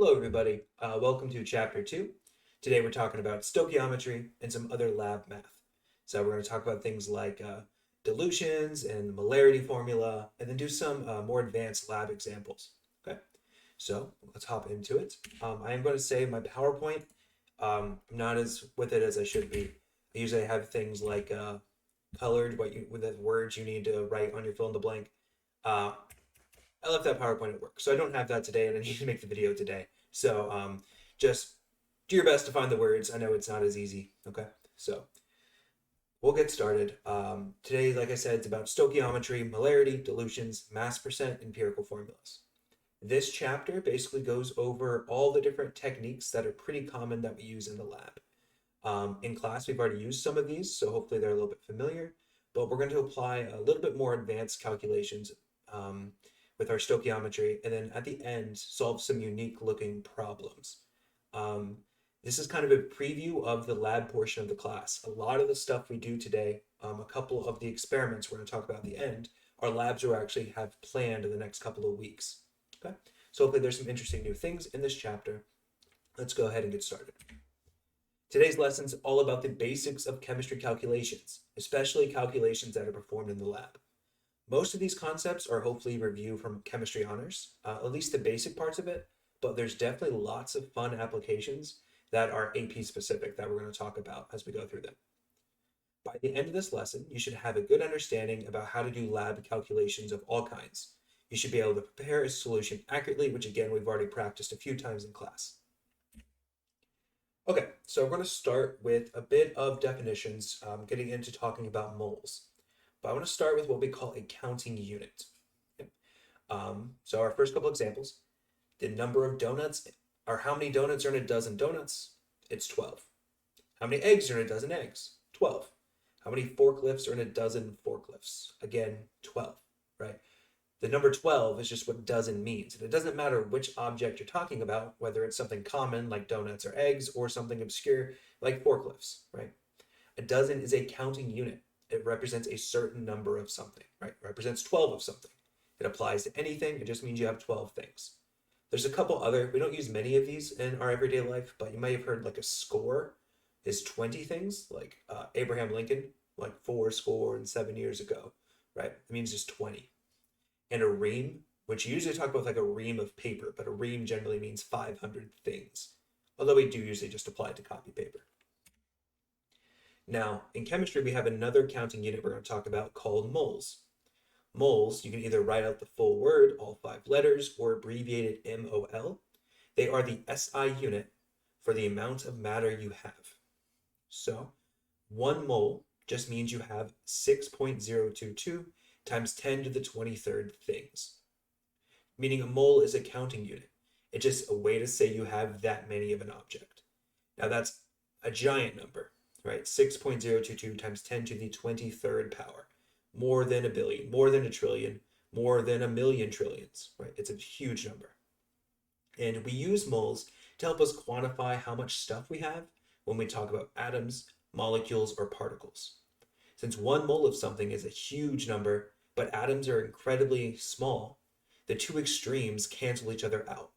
Hello, everybody. Welcome to Chapter 2. Today we're talking about stoichiometry and some other lab math. So we're going to talk about things like dilutions and molarity formula, and then do some more advanced lab examples. Okay, so let's hop into it. I am going to save my PowerPoint. I'm not as with it as I should be. I usually have things like colored, with the words you need to write on your fill in the blank. Uh, I left that PowerPoint at work, so I don't have that today, and I need to make the video today. So just do your best to find the words. I know it's not as easy. Okay, so we'll get started. Today, like I said, it's about stoichiometry, molarity, dilutions, mass percent, empirical formulas. This chapter basically goes over all the different techniques that are pretty common that we use in the lab. In class, we've already used some of these, so hopefully they're a little bit familiar, but we're going to apply a little bit more advanced calculations with our stoichiometry, and then at the end, solve some unique looking problems. Um, this is kind of a preview of the lab portion of the class. A lot of the stuff we do today, a couple of the experiments we're going to talk about at the end, are labs we actually have planned in the next couple of weeks. Okay, so hopefully there's some interesting new things in this chapter. Let's go ahead and get started. Today's lesson is all about the basics of chemistry calculations, especially calculations that are performed in the lab. Most of these concepts are hopefully review from chemistry honors, at least the basic parts of it, but there's definitely lots of fun applications that are AP specific that we're going to talk about as we go through them. By the end of this lesson, you should have a good understanding about how to do lab calculations of all kinds. You should be able to prepare a solution accurately, which again, we've already practiced a few times in class. Okay, so we're going to start with a bit of definitions, getting into talking about moles. But I want to start with what we call a counting unit. Okay. So our first couple examples, the number of donuts, or how many donuts are in a dozen donuts? It's 12. How many eggs are in a dozen eggs? 12. How many forklifts are in a dozen forklifts? Again, 12, right? The number 12 is just what dozen means. And it doesn't matter which object you're talking about, whether it's something common like donuts or eggs or something obscure like forklifts, right? A dozen is a counting unit. It represents a certain number of something, right? It represents 12 of something. It applies to anything. It just means you have 12 things. There's a couple other, we don't use many of these in our everyday life, but you might have heard like a score is 20 things, like Abraham Lincoln, like 4 score and 7 years ago, right? It means just 20. And a ream, which you usually talk about like a ream of paper, but a ream generally means 500 things, although we do usually just apply it to copy paper. Now, in chemistry, we have another counting unit we're going to talk about called moles. Moles, you can either write out the full word, all 5 letters, or abbreviated MOL. They are the SI unit for the amount of matter you have. So, 1 mole just means you have 6.022 times 10 to the 23rd things. Meaning a mole is a counting unit. It's just a way to say you have that many of an object. Now that's a giant number, right? 6.022 times 10 to the 23rd power. More than a billion, more than a trillion, more than a million trillions, right? It's a huge number. And we use moles to help us quantify how much stuff we have when we talk about atoms, molecules, or particles. Since 1 mole of something is a huge number, but atoms are incredibly small, the two extremes cancel each other out.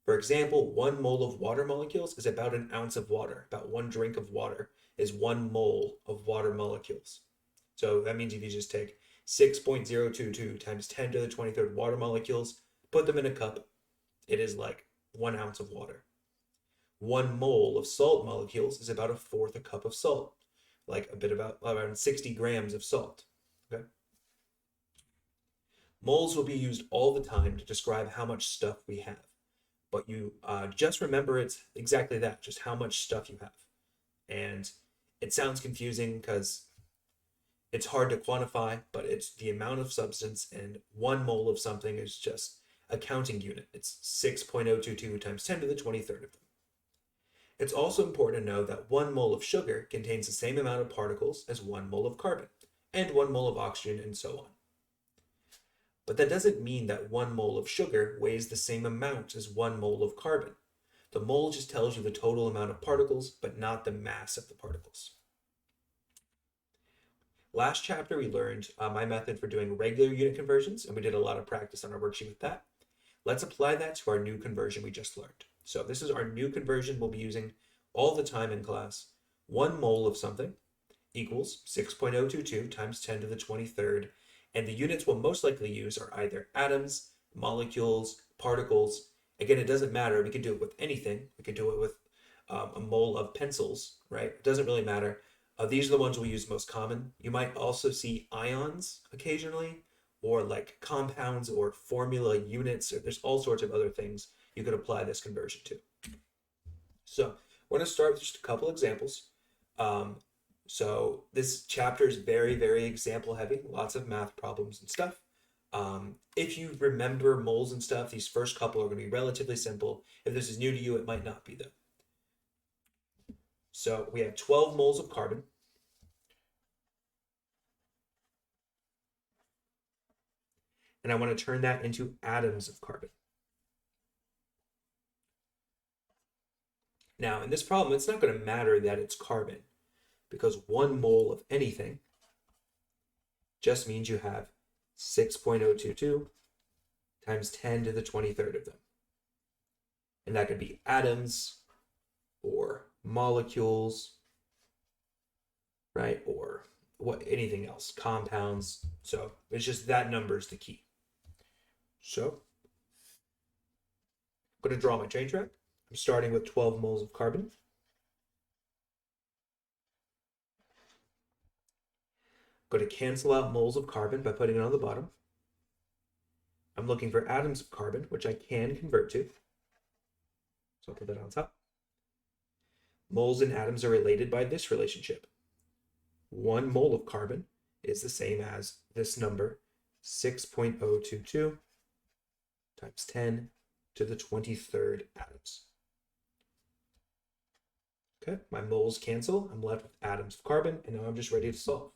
For example, 1 mole of water molecules is about an ounce of water. About 1 drink of water is 1 mole of water molecules. So that means if you just take 6.022 times 10 to the 23rd water molecules, put them in a cup, it is like 1 ounce of water. 1 mole of salt molecules is about a fourth a cup of salt, like a bit about around 60 grams of salt. Okay. Moles will be used all the time to describe how much stuff we have, but you just remember it's exactly that, just how much stuff you have. And it sounds confusing because it's hard to quantify, but it's the amount of substance, and 1 mole of something is just a counting unit. It's 6.022 times 10 to the 23rd of them. It's also important to know that 1 mole of sugar contains the same amount of particles as 1 mole of carbon, and 1 mole of oxygen, and so on. But that doesn't mean that 1 mole of sugar weighs the same amount as 1 mole of carbon. The mole just tells you the total amount of particles, but not the mass of the particles. Last chapter, we learned my method for doing regular unit conversions, and we did a lot of practice on our worksheet with that. Let's apply that to our new conversion we just learned. So this is our new conversion we'll be using all the time in class. 1 mole of something equals 6.022 times 10 to the 23rd. And the units we'll most likely use are either atoms, molecules, particles. Again, it doesn't matter. We can do it with anything. We could do it with a mole of pencils, right? It doesn't really matter. These are the ones we use most common. You might also see ions occasionally, or like compounds or formula units, or there's all sorts of other things you could apply this conversion to. So we're going to start with just a couple examples. So this chapter is very, very example heavy, lots of math problems and stuff. If you remember moles and stuff, these first couple are going to be relatively simple. If this is new to you, it might not be though. So we have 12 moles of carbon. And I want to turn that into atoms of carbon. Now, in this problem, it's not going to matter that it's carbon, because 1 mole of anything just means you have 6.022 times 10 to the 23rd of them. And that could be atoms or molecules, right? Or anything else, compounds. So it's just that number is the key. So I'm going to draw my train track. I'm starting with 12 moles of carbon. I'm going to cancel out moles of carbon by putting it on the bottom. I'm looking for atoms of carbon, which I can convert to. So I'll put that on top. Moles and atoms are related by this relationship. 1 mole of carbon is the same as this number, 6.022 times 10 to the 23rd atoms. Okay, my moles cancel. I'm left with atoms of carbon, and now I'm just ready to solve.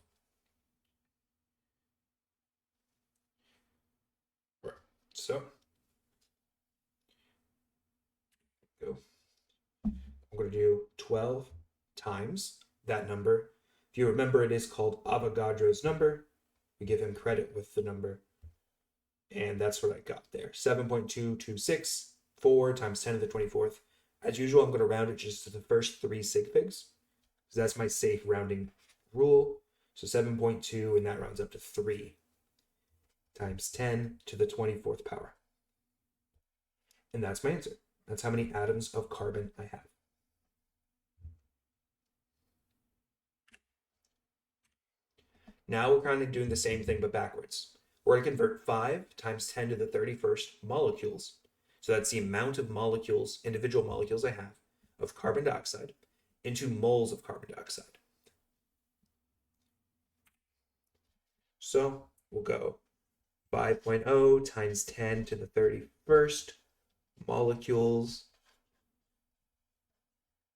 Right, so go. I'm going to do 12 times that number. If you remember, it is called Avogadro's number. We give him credit with the number. And that's what I got there. 7.2264 times 10 to the 24th. As usual, I'm going to round it just to the first 3 sig figs, because that's my safe rounding rule. So 7.2, and that rounds up to 3 times 10 to the 24th power. And that's my answer. That's how many atoms of carbon I have. Now we're kind of doing the same thing but backwards. We're going to convert 5 times 10 to the 31st molecules. So that's the amount of molecules, individual molecules I have of carbon dioxide, into moles of carbon dioxide. So we'll go 5.0 times 10 to the 31st molecules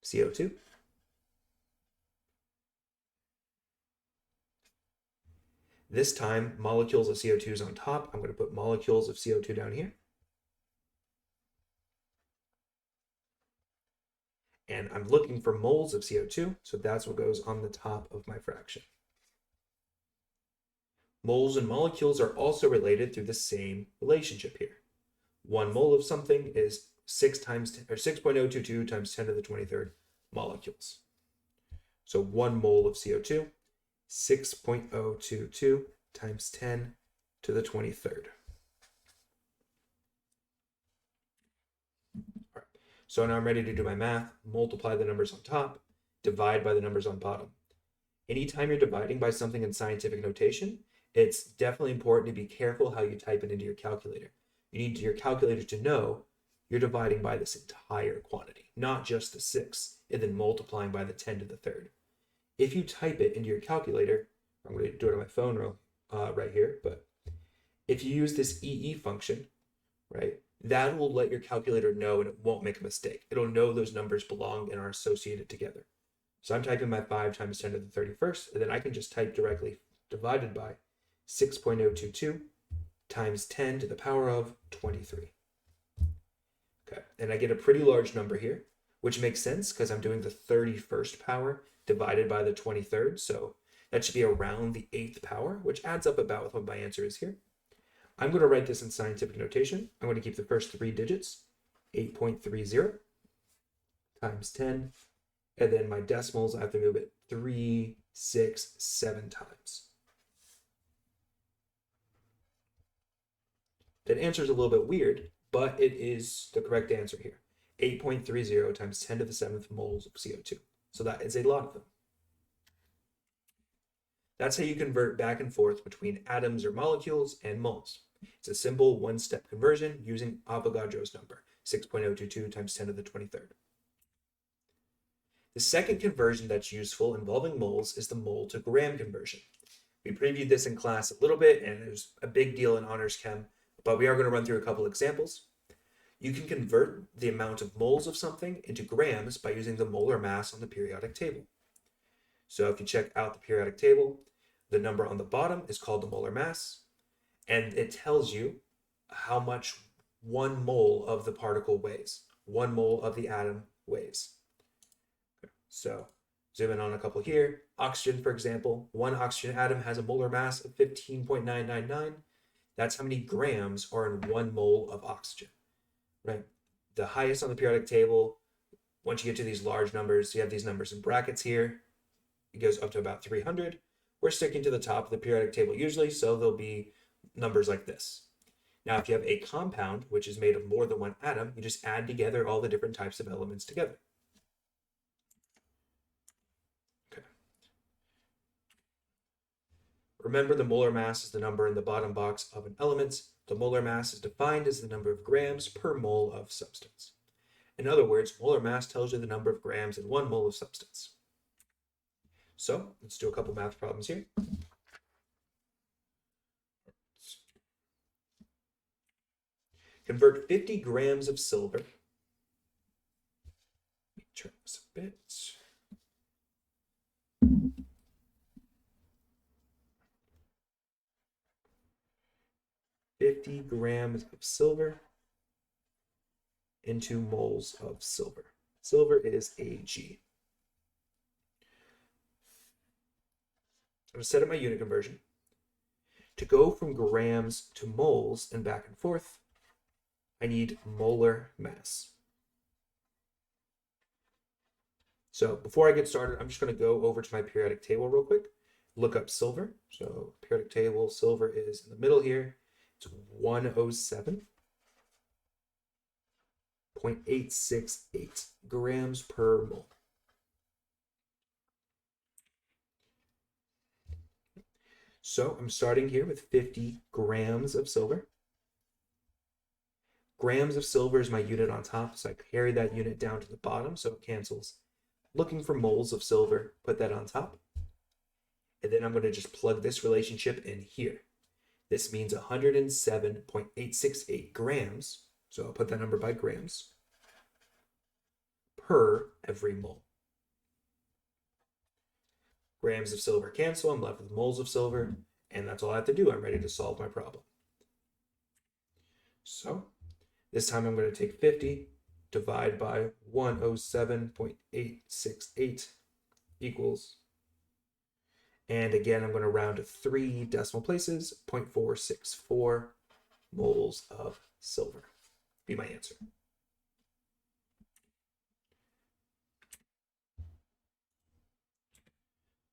CO2. This time, molecules of CO2 is on top. I'm going to put molecules of CO2 down here. And I'm looking for moles of CO2, so that's what goes on the top of my fraction. Moles and molecules are also related through the same relationship here. 1 mole of something is 6.022 times 10 to the 23rd molecules. So 1 mole of CO2, 6.022 times 10 to the 23rd. So now I'm ready to do my math, multiply the numbers on top, divide by the numbers on bottom. Anytime you're dividing by something in scientific notation, it's definitely important to be careful how you type it into your calculator. You need your calculator to know you're dividing by this entire quantity, not just the 6, and then multiplying by the 10 to the 3rd. If you type it into your calculator, I'm going to do it on my phone right here, but if you use this EE function, right, that will let your calculator know and it won't make a mistake. It'll know those numbers belong and are associated together. So I'm typing my 5 times 10 to the 31st, and then I can just type directly divided by 6.022 times 10 to the power of 23. Okay, and I get a pretty large number here, which makes sense because I'm doing the 31st power divided by the 23rd, so that should be around the 8th power, which adds up about what my answer is here. I'm going to write this in scientific notation. I'm going to keep the first three digits, 8.30 times 10, and then my decimals, I have to move it 3, 6, 7 times. That answer is a little bit weird, but it is the correct answer here. 8.30 times 10 to the 7th moles of CO2. So that is a lot of them. That's how you convert back and forth between atoms or molecules and moles. It's a simple one-step conversion using Avogadro's number, 6.022 times 10 to the 23rd. The second conversion that's useful involving moles is the mole to gram conversion. We previewed this in class a little bit, and there's a big deal in honors chem, but we are going to run through a couple examples. You can convert the amount of moles of something into grams by using the molar mass on the periodic table. So if you check out the periodic table, the number on the bottom is called the molar mass, and it tells you how much 1 mole of the particle weighs. 1 mole of the atom weighs. So zoom in on a couple here. Oxygen, for example, 1 oxygen atom has a molar mass of 15.999. That's how many grams are in 1 mole of oxygen, right? The highest on the periodic table, once you get to these large numbers, you have these numbers in brackets here. It goes up to about 300. We're sticking to the top of the periodic table usually, so there'll be numbers like this. Now, if you have a compound, which is made of more than 1 atom, you just add together all the different types of elements together. Okay. Remember, the molar mass is the number in the bottom box of an element. The molar mass is defined as the number of grams per mole of substance. In other words, molar mass tells you the number of grams in 1 mole of substance. So let's do a couple math problems here. Convert 50 grams of silver. Let me turn this a bit. 50 grams of silver into moles of silver. Silver is Ag. I'm going to set up my unit conversion. To go from grams to moles and back and forth, I need molar mass. So before I get started, I'm just going to go over to my periodic table real quick, look up silver. So periodic table, silver is in the middle here. It's 107.868 grams per mole. So I'm starting here with 50 grams of silver. Grams of silver is my unit on top, so I carry that unit down to the bottom so it cancels. Looking for moles of silver, put that on top. And then I'm going to just plug this relationship in here. This means 107.868 grams, so I'll put that number by grams, per every mole. Grams of silver cancel, I'm left with moles of silver, and that's all I have to do. I'm ready to solve my problem. So this time I'm going to take 50, divide by 107.868 equals, and again, I'm going to round to 3 decimal places, 0.464 moles of silver. Be my answer.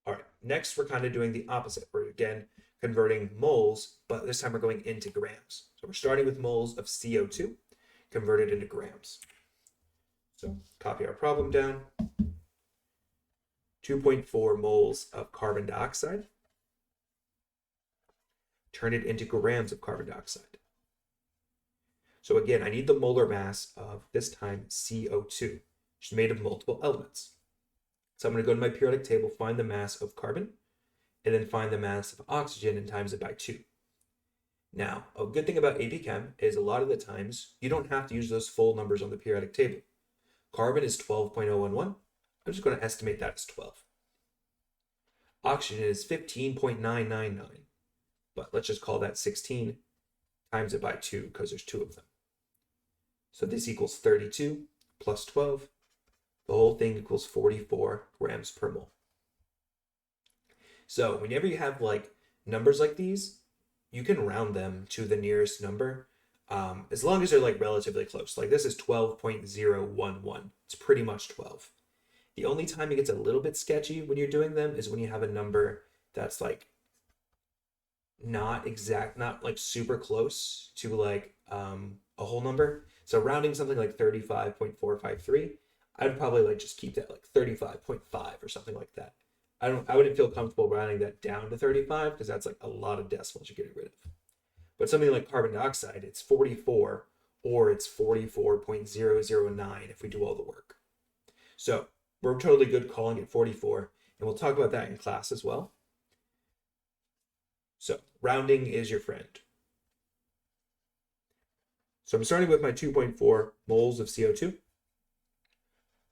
All right, next we're kind of doing the opposite. We're again converting moles, but this time we're going into grams. So we're starting with moles of CO2, converted into grams. So copy our problem down. 2.4 moles of carbon dioxide. Turn it into grams of carbon dioxide. So again, I need the molar mass of, this time, CO2, which is made of multiple elements. So I'm going to go to my periodic table, find the mass of carbon, and then find the mass of oxygen and times it by 2. Now, a good thing about AP Chem is a lot of the times you don't have to use those full numbers on the periodic table. Carbon is 12.011. I'm just going to estimate that as 12. Oxygen is 15.999, but let's just call that 16, times it by 2 because there's 2 of them. So this equals 32 plus 12. The whole thing equals 44 grams per mole. So whenever you have like numbers like these, you can round them to the nearest number, as long as they're like relatively close. Like this is 12.011. It's pretty much 12. The only time it gets a little bit sketchy when you're doing them is when you have a number that's like not exact, not like super close to like a whole number. So rounding something like 35.453, I'd probably like just keep that like 35.5 or something like that. I wouldn't feel comfortable rounding that down to 35 because that's like a lot of decimals you're getting rid of. But something like carbon dioxide, it's 44 or it's 44.009 if we do all the work. So we're totally good calling it 44, and we'll talk about that in class as well. So rounding is your friend. So I'm starting with my 2.4 moles of CO2.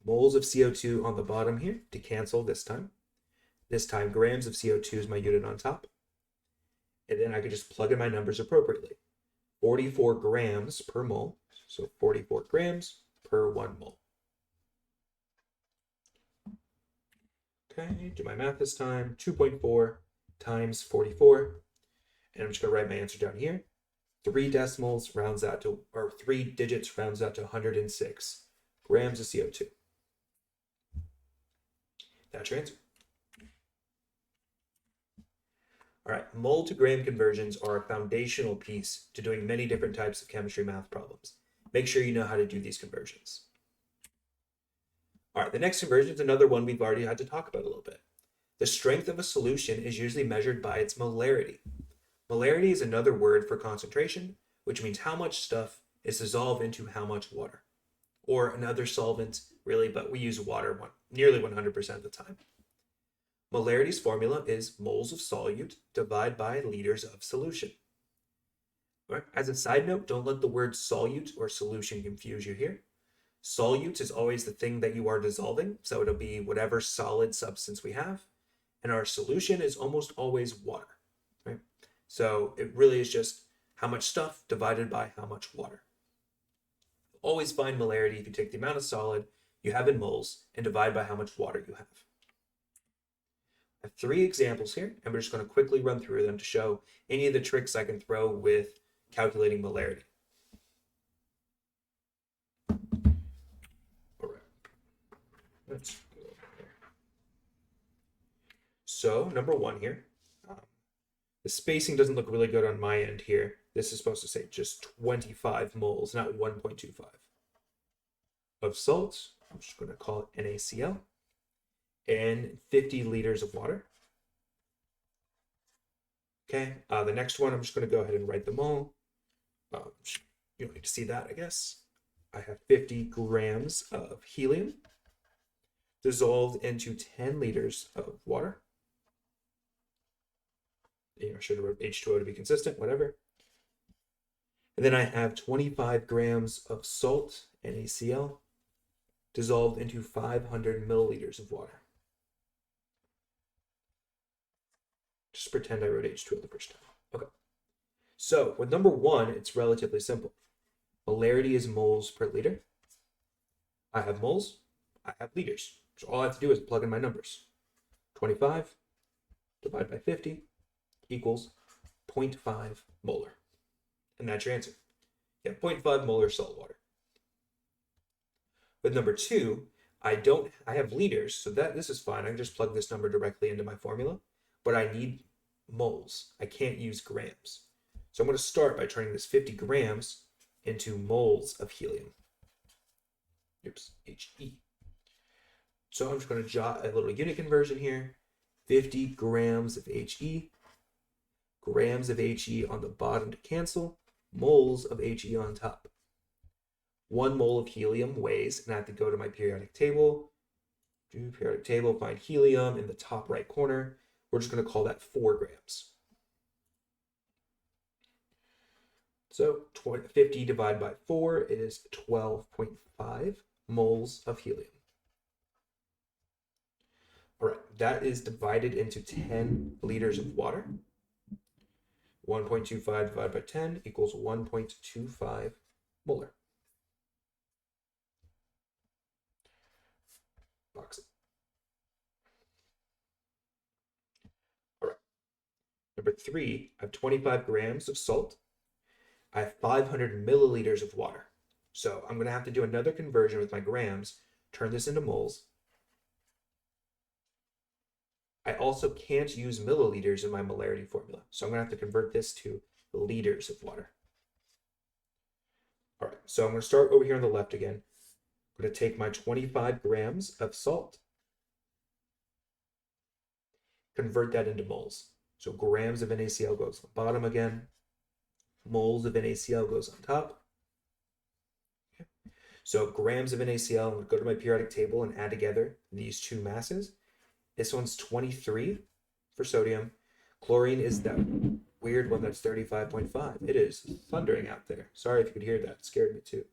Moles of CO2 on the bottom here to cancel this time. This time grams of CO2 is my unit on top. And then I could just plug in my numbers appropriately. 44 grams per mole. So 44 grams per 1 mole. Okay, do my math this time. 2.4 times 44. And I'm just going to write my answer down here. 3 decimals rounds out to, or 3 digits rounds out to 106 grams of CO2. That's your answer. All right, mole to gram conversions are a foundational piece to doing many different types of chemistry math problems. Make sure you know how to do these conversions. All right, the next conversion is another one we've already had to talk about a little bit. The strength of a solution is usually measured by its molarity. Molarity is another word for concentration, which means how much stuff is dissolved into how much water. Or another solvent, really, but we use water nearly 100% of the time. Molarity's formula is moles of solute divided by liters of solution. Right? As a side note, don't let the word solute or solution confuse you here. Solute is always the thing that you are dissolving, so it'll be whatever solid substance we have, and our solution is almost always water. Right? So it really is just how much stuff divided by how much water. Always find molarity if you take the amount of solid you have in moles and divide by how much water you have. I have 3 examples here, and we're just going to quickly run through them to show any of the tricks I can throw with calculating molarity. All right. Let's go over here. So, number 1 here. The spacing doesn't look really good on my end here. This is supposed to say just 25 moles, not 1.25. Of salt, I'm just going to call it NaCl, and 50 liters of water. Okay, the next one, I'm just going to go ahead and write them all. You don't need to see that, I guess. I have 50 grams of helium dissolved into 10 liters of water. I should have wrote H2O to be consistent, whatever. And then I have 25 grams of salt, NaCl, dissolved into 500 milliliters of water. Just pretend I wrote H2O the first time. Okay. So with number 1, it's relatively simple. Molarity is moles per liter. I have moles, I have liters. So all I have to do is plug in my numbers. 25 divided by 50 equals 0.5 molar. And that's your answer. Yeah, 0.5 molar salt water. With number 2, I have liters, so this is fine. I can just plug this number directly into my formula, but I need moles. I can't use grams. So I'm going to start by turning this 50 grams into moles of helium. Oops, He. So I'm just going to jot a little unit conversion here. 50 grams of He. Grams of He on the bottom to cancel. Moles of He on top. 1 mole of helium weighs, and I have to go to my periodic table. Do periodic table, find helium in the top right corner. We're just going to call that 4 grams. So 50 divided by 4 is 12.5 moles of helium. All right, that is divided into 10 liters of water. 1.25 divided by 10 equals 1.25 molar. Box it. All right. Number 3, I have 25 grams of salt. I have 500 milliliters of water. So I'm going to have to do another conversion with my grams, turn this into moles. I also can't use milliliters in my molarity formula. So I'm going to have to convert this to liters of water. All right, so I'm going to start over here on the left again. I'm going to take my 25 grams of salt, convert that into moles. So grams of NaCl goes on the bottom again. Moles of NaCl goes on top. Okay. So grams of NaCl, I'm going to go to my periodic table and add together these two masses. This one's 23 for sodium. Chlorine is that weird one that's 35.5. It is thundering out there. Sorry if you could hear that. It scared me too.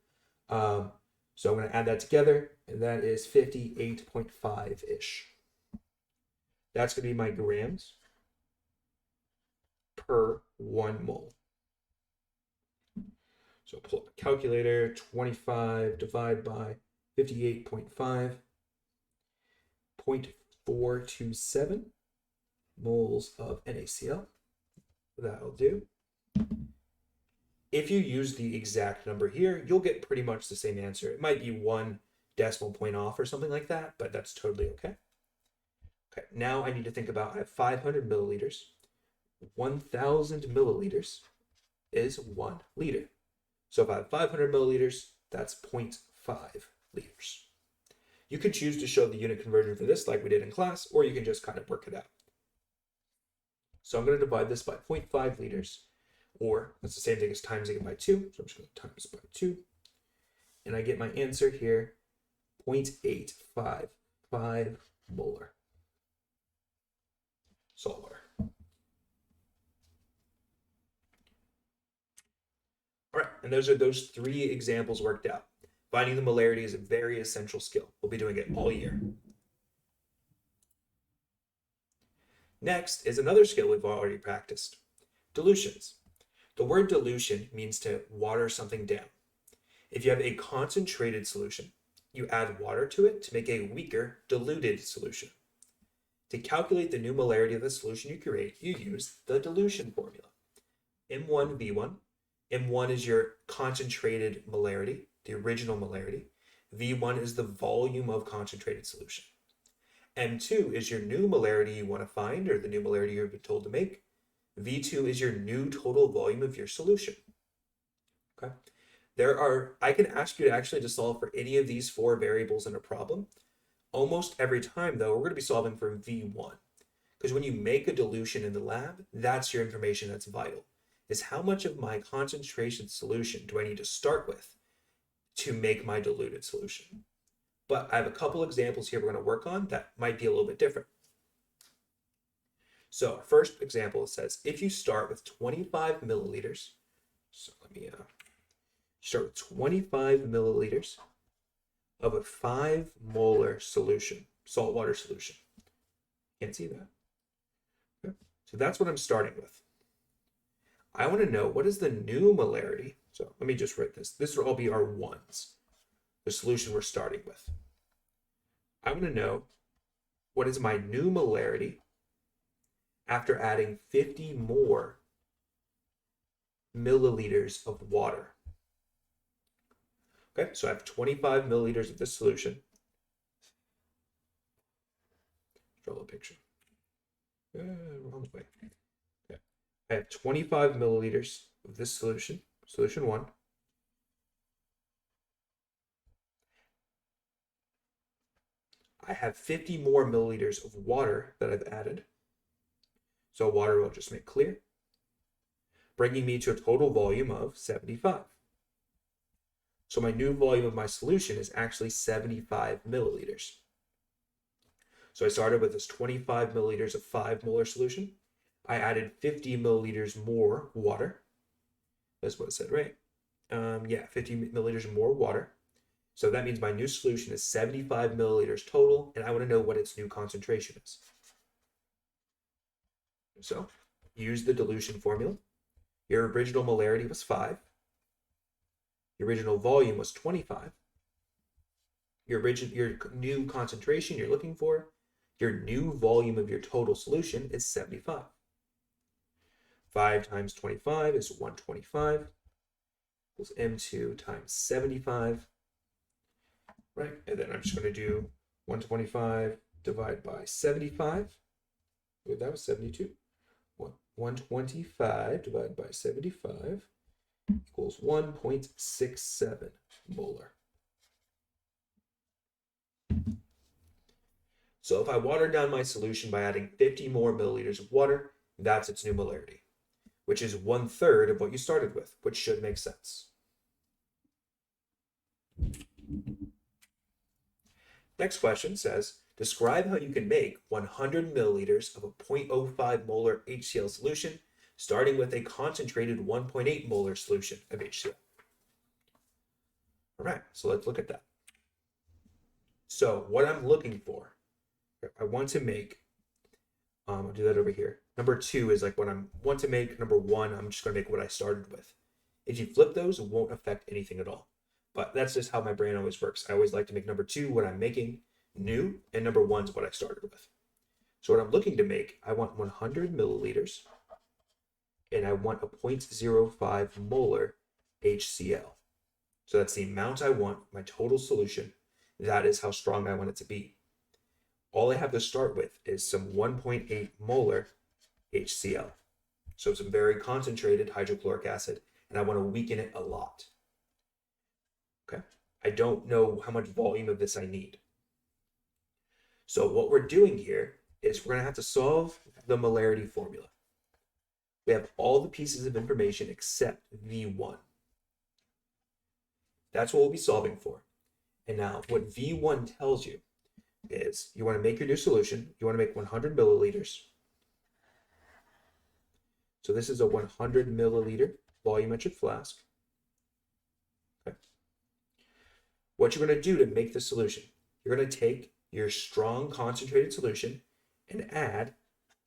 So I'm going to add that together, and that is 58.5-ish. That's going to be my grams per 1 mole. So pull up a calculator, 25 divided by 58.5, 0.427 moles of NaCl. That'll do. If you use the exact number here, you'll get pretty much the same answer. It might be 1 decimal point off or something like that, but that's totally okay. Okay, now I need to think about, I have 500 milliliters. 1,000 milliliters is 1 liter. So if I have 500 milliliters, that's 0.5 liters. You could choose to show the unit conversion for this like we did in class, or you can just kind of work it out. So I'm going to divide this by 0.5 liters, or that's the same thing as timesing it by 2. So I'm just going to times it by 2. And I get my answer here, 0.855 molar salt water. All right, and those are those 3 examples worked out. Finding the molarity is a very essential skill. We'll be doing it all year. Next is another skill we've already practiced, dilutions. The word dilution means to water something down. If you have a concentrated solution, you add water to it to make a weaker, diluted solution. To calculate the new molarity of the solution you create, you use the dilution formula. M1V1. M1 is your concentrated molarity, the original molarity. V1 is the volume of concentrated solution. M2 is your new molarity you want to find, or the new molarity you've been told to make. V2 is your new total volume of your solution. Okay. I can ask you to actually just solve for any of these 4 variables in a problem. Almost every time, though, we're going to be solving for V1. Because when you make a dilution in the lab, that's your information that's vital. Is how much of my concentration solution do I need to start with to make my diluted solution? But I have a couple examples here we're going to work on that might be a little bit different. So our first example says, if you start with 25 milliliters, so let me start with 25 milliliters of a 5 molar solution, saltwater solution. Can't see that. Okay. So that's what I'm starting with. I want to know, what is the new molarity? So let me just write this. This will all be our 1s, the solution we're starting with. I want to know, what is my new molarity after adding 50 more milliliters of water? Okay, so I have 25 milliliters of this solution. Draw a picture. Wrong way. Okay. I have 25 milliliters of this solution, solution 1. I have 50 more milliliters of water that I've added. So water will just make clear, bringing me to a total volume of 75. So my new volume of my solution is actually 75 milliliters. So I started with this 25 milliliters of 5 molar solution. I added 50 milliliters more water. That's what it said, right? 50 milliliters more water. So that means my new solution is 75 milliliters total, and I want to know what its new concentration is. So use the dilution formula. Your original molarity was 5. Your original volume was 25. Your new concentration you're looking for, your new volume of your total solution is 75. 5 times 25 is 125 equals M2 times 75, right? And then I'm just going to do 125 divided by 75. Ooh, that was 72. 125 divided by 75 equals 1.67 molar. So if I watered down my solution by adding 50 more milliliters of water, that's its new molarity, which is 1/3 of what you started with, which should make sense. Next question says, describe how you can make 100 milliliters of a 0.05 molar HCl solution, starting with a concentrated 1.8 molar solution of HCl. All right, so let's look at that. So what I'm looking for, I want to make, I'll do that over here. Number 2 is like what I want to make. Number 1, I'm just going to make what I started with. If you flip those, it won't affect anything at all. But that's just how my brain always works. I always like to make number 2 what I'm making new, and number 1 is what I started with. So what I'm looking to make, I want 100 milliliters, and I want a 0.05 molar HCl. So that's the amount I want, my total solution. That is how strong I want it to be. All I have to start with is some 1.8 molar HCl. So some very concentrated hydrochloric acid, and I want to weaken it a lot. Okay, I don't know how much volume of this I need. So what we're doing here is we're going to have to solve the molarity formula. We have all the pieces of information except V1. That's what we'll be solving for. And now what V1 tells you is you want to make your new solution. You want to make 100 milliliters. So this is a 100 milliliter volumetric flask. Okay. What you're going to do to make the solution, you're going to take your strong concentrated solution and add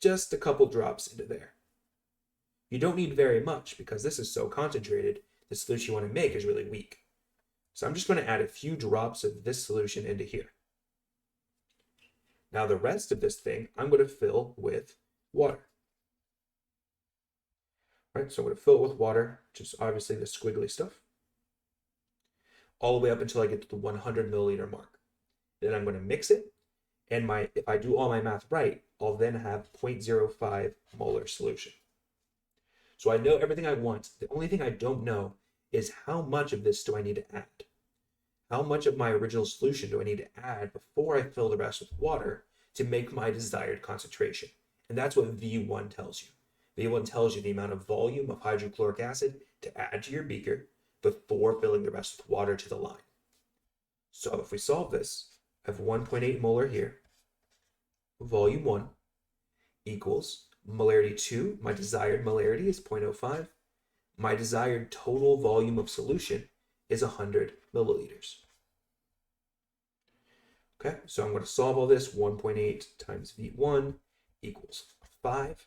just a couple drops into there. You don't need very much because this is so concentrated, the solution you want to make is really weak. So I'm just going to add a few drops of this solution into here. Now the rest of this thing, I'm going to fill with water. Right, so I'm going to fill it with water, which is obviously the squiggly stuff, all the way up until I get to the 100 milliliter mark. Then I'm going to mix it, and if I do all my math right, I'll then have 0.05 molar solution. So I know everything I want. The only thing I don't know is how much of this do I need to add? How much of my original solution do I need to add before I fill the rest with water to make my desired concentration? And that's what V1 tells you. V1 tells you the amount of volume of hydrochloric acid to add to your beaker before filling the rest with water to the line. So if we solve this, I have 1.8 molar here, volume 1 equals molarity 2, my desired molarity is 0.05. My desired total volume of solution is 100 milliliters. Okay, so I'm going to solve all this. 1.8 times V1 equals 5.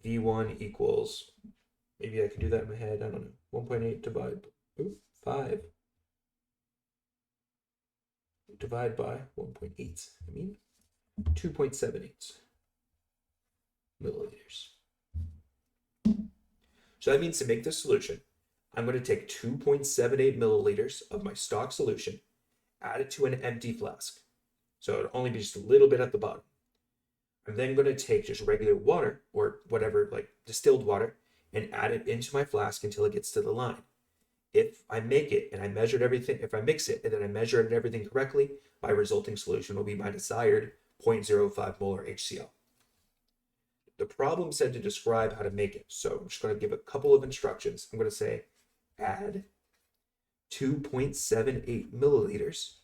V1 equals, maybe I can do that in my head, I don't know, 1.8 divided by 5 divide by 1.8, I mean 2.78 milliliters. So that means to make this solution, I'm going to take 2.78 milliliters of my stock solution, add it to an empty flask. So it'll only be just a little bit at the bottom. I'm then going to take just regular water or whatever, like distilled water, and add it into my flask until it gets to the line. If I make it and I measured everything, if I mix it and then I measured everything correctly, my resulting solution will be my desired 0.05 molar HCl. The problem said to describe how to make it. So I'm just going to give a couple of instructions. I'm going to say add 2.78 milliliters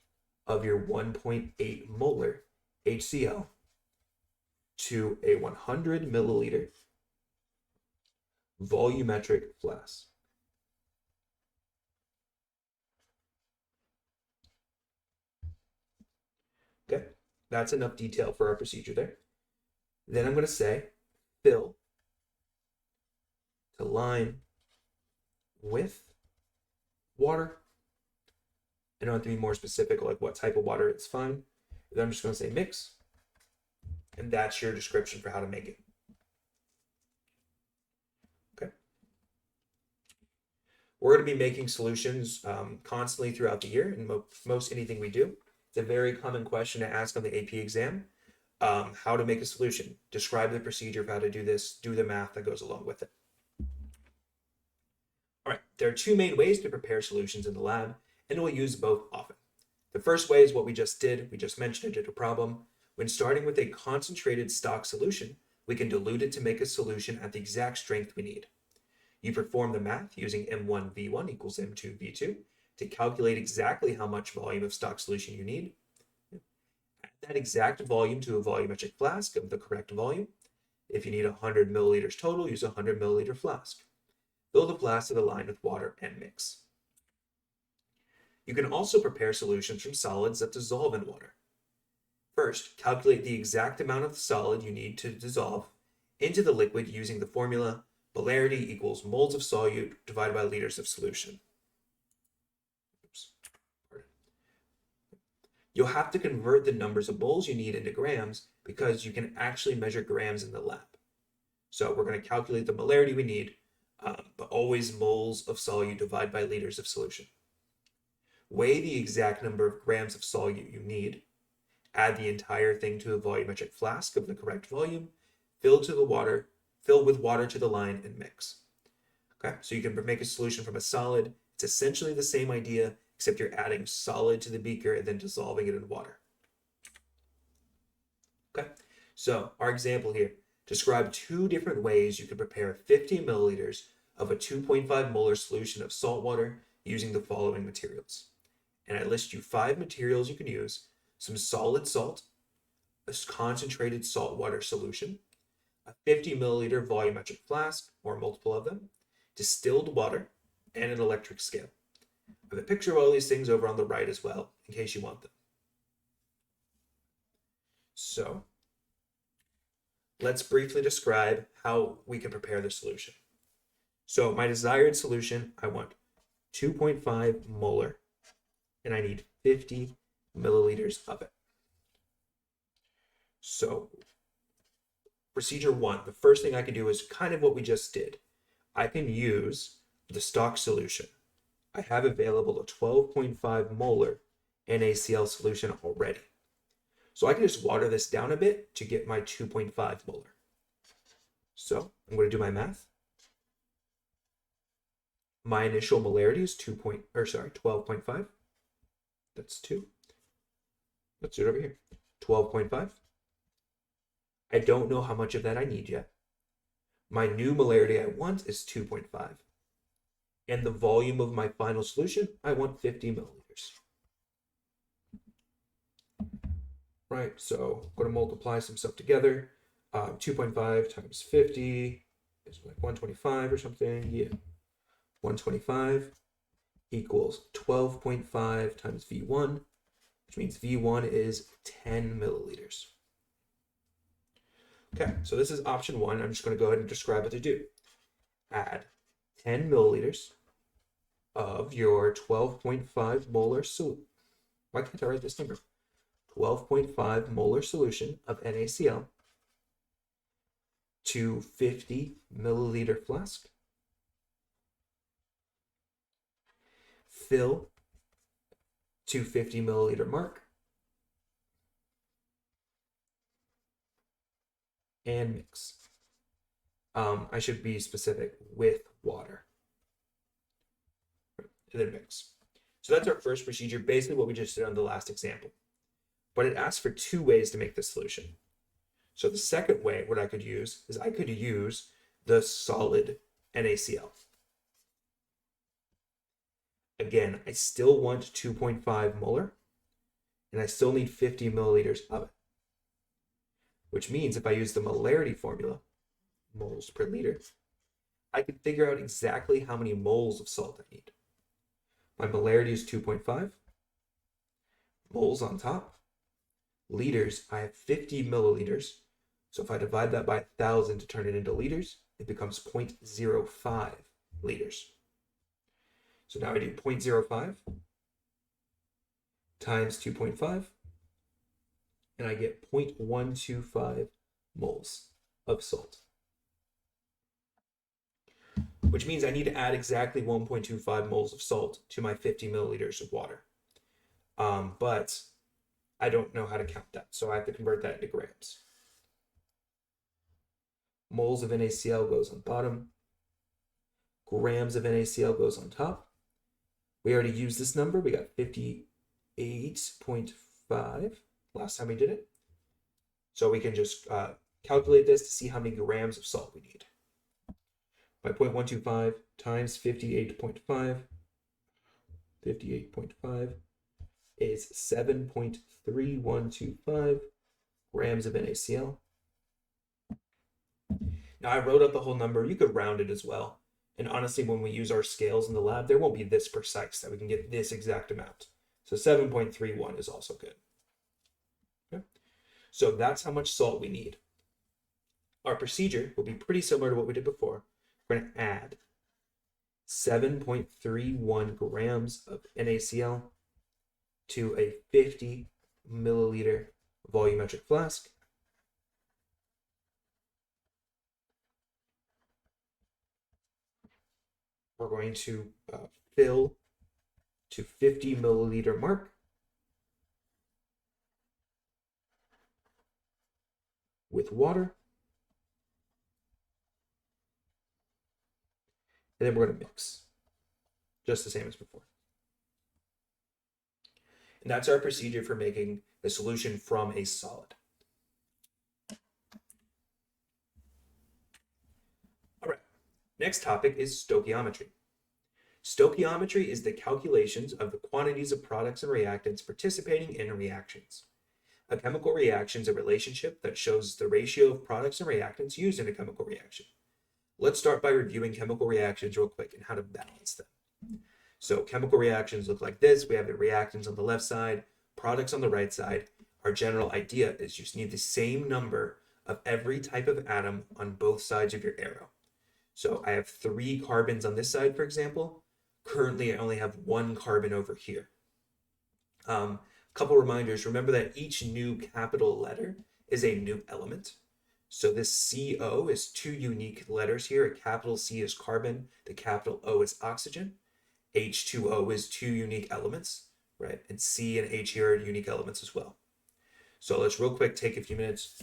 of your 1.8 molar HCl to a 100 milliliter volumetric flask. Okay, that's enough detail for our procedure there. Then I'm going to say fill to line with water. I don't have to be more specific, like what type of water, it's fine. Then I'm just going to say mix, and that's your description for how to make it. We're going to be making solutions constantly throughout the year in most anything we do. It's a very common question to ask on the AP exam. How to make a solution. Describe the procedure of how to do this, do the math that goes along with it. All right, there are two main ways to prepare solutions in the lab, and we'll use both often. The first way is what we just did. We just mentioned it in a problem. When starting with a concentrated stock solution, we can dilute it to make a solution at the exact strength we need. You perform the math using M1V1 equals M2V2 to calculate exactly how much volume of stock solution you need. Add that exact volume to a volumetric flask of the correct volume. If you need 100 milliliters total, use a 100 milliliter flask. Fill the flask to the line with water and mix. You can also prepare solutions from solids that dissolve in water. First, calculate the exact amount of the solid you need to dissolve into the liquid using the formula molarity equals moles of solute divided by liters of solution. You'll have to convert the numbers of moles you need into grams because you can actually measure grams in the lab. So we're going to calculate the molarity we need, but always moles of solute divided by liters of solution. Weigh the exact number of grams of solute you need. Add the entire thing to a volumetric flask of the correct volume. Fill with water to the line and mix. Okay, so you can make a solution from a solid. It's essentially the same idea, except you're adding solid to the beaker and then dissolving it in water. Okay, so our example here, describe two different ways you can prepare 50 milliliters of a 2.5 molar solution of salt water using the following materials. And I list you 5 materials you can use: some solid salt, a concentrated salt water solution, a 50 milliliter volumetric flask, or multiple of them, distilled water, and an electric scale. I have a picture of all these things over on the right as well, in case you want them. So, let's briefly describe how we can prepare the solution. So, my desired solution, I want 2.5 molar, and I need 50 milliliters of it. So, procedure 1, the first thing I can do is kind of what we just did. I can use the stock solution. I have available a 12.5 molar NaCl solution already. So I can just water this down a bit to get my 2.5 molar. So I'm going to do my math. My initial molarity is 12.5. That's 2. Let's do it over here. 12.5. I don't know how much of that I need yet. My new molarity I want is 2.5. And the volume of my final solution, I want 50 milliliters. Right, so I'm going to multiply some stuff together. 2.5 times 50 is like 125 or something. Yeah, 125 equals 12.5 times V1, which means V1 is 10 milliliters. Okay, so this is option 1. I'm just going to go ahead and describe what to do. Add 10 milliliters of your 12.5 molar solution. Why can't I write this number? 12.5 molar solution of NaCl to 50 milliliter flask. Fill to 50 milliliter mark. And mix. I should be specific, with water. And then mix. So that's our first procedure, basically what we just did on the last example. But it asks for 2 ways to make this solution. So the second way, what I could use, is I could use the solid NaCl. Again, I still want 2.5 molar, and I still need 50 milliliters of it. Which means if I use the molarity formula, moles per liter, I can figure out exactly how many moles of salt I need. My molarity is 2.5. Moles on top. Liters, I have 50 milliliters. So if I divide that by 1,000 to turn it into liters, it becomes 0.05 liters. So now I do 0.05 times 2.5, and I get 0.125 moles of salt, which means I need to add exactly 1.25 moles of salt to my 50 milliliters of water. But I don't know how to count that, so I have to convert that into grams. Moles of NaCl goes on bottom. Grams of NaCl goes on top. We already used this number. We got 58.5 last time we did it. So we can just calculate this to see how many grams of salt we need. By 0.125 times 58.5 is 7.3125 grams of NaCl. Now I wrote out the whole number. You could round it as well. And honestly, when we use our scales in the lab, they won't be this precise that we can get this exact amount. So 7.31 is also good. Okay? So that's how much salt we need. Our procedure will be pretty similar to what we did before. We're going to add 7.31 grams of NaCl to a 50 milliliter volumetric flask. We're going to fill to 50 milliliter mark. With water. And then we're going to mix. Just the same as before. And that's our procedure for making a solution from a solid. All right. Next topic is stoichiometry. Stoichiometry is the calculations of the quantities of products and reactants participating in reactions. A chemical reaction is a relationship that shows the ratio of products and reactants used in a chemical reaction. Let's start by reviewing chemical reactions real quick and how to balance them. So chemical reactions look like this. We have the reactants on the left side, products on the right side. Our general idea is you just need the same number of every type of atom on both sides of your arrow. So I have 3 carbons on this side, for example. Currently, I only have 1 carbon over here. Couple reminders. Remember that each new capital letter is a new element. So this CO is 2 unique letters here. A capital C is carbon. The capital O is oxygen. H2O is 2 unique elements, right? And C and H here are unique elements as well. So let's real quick take a few minutes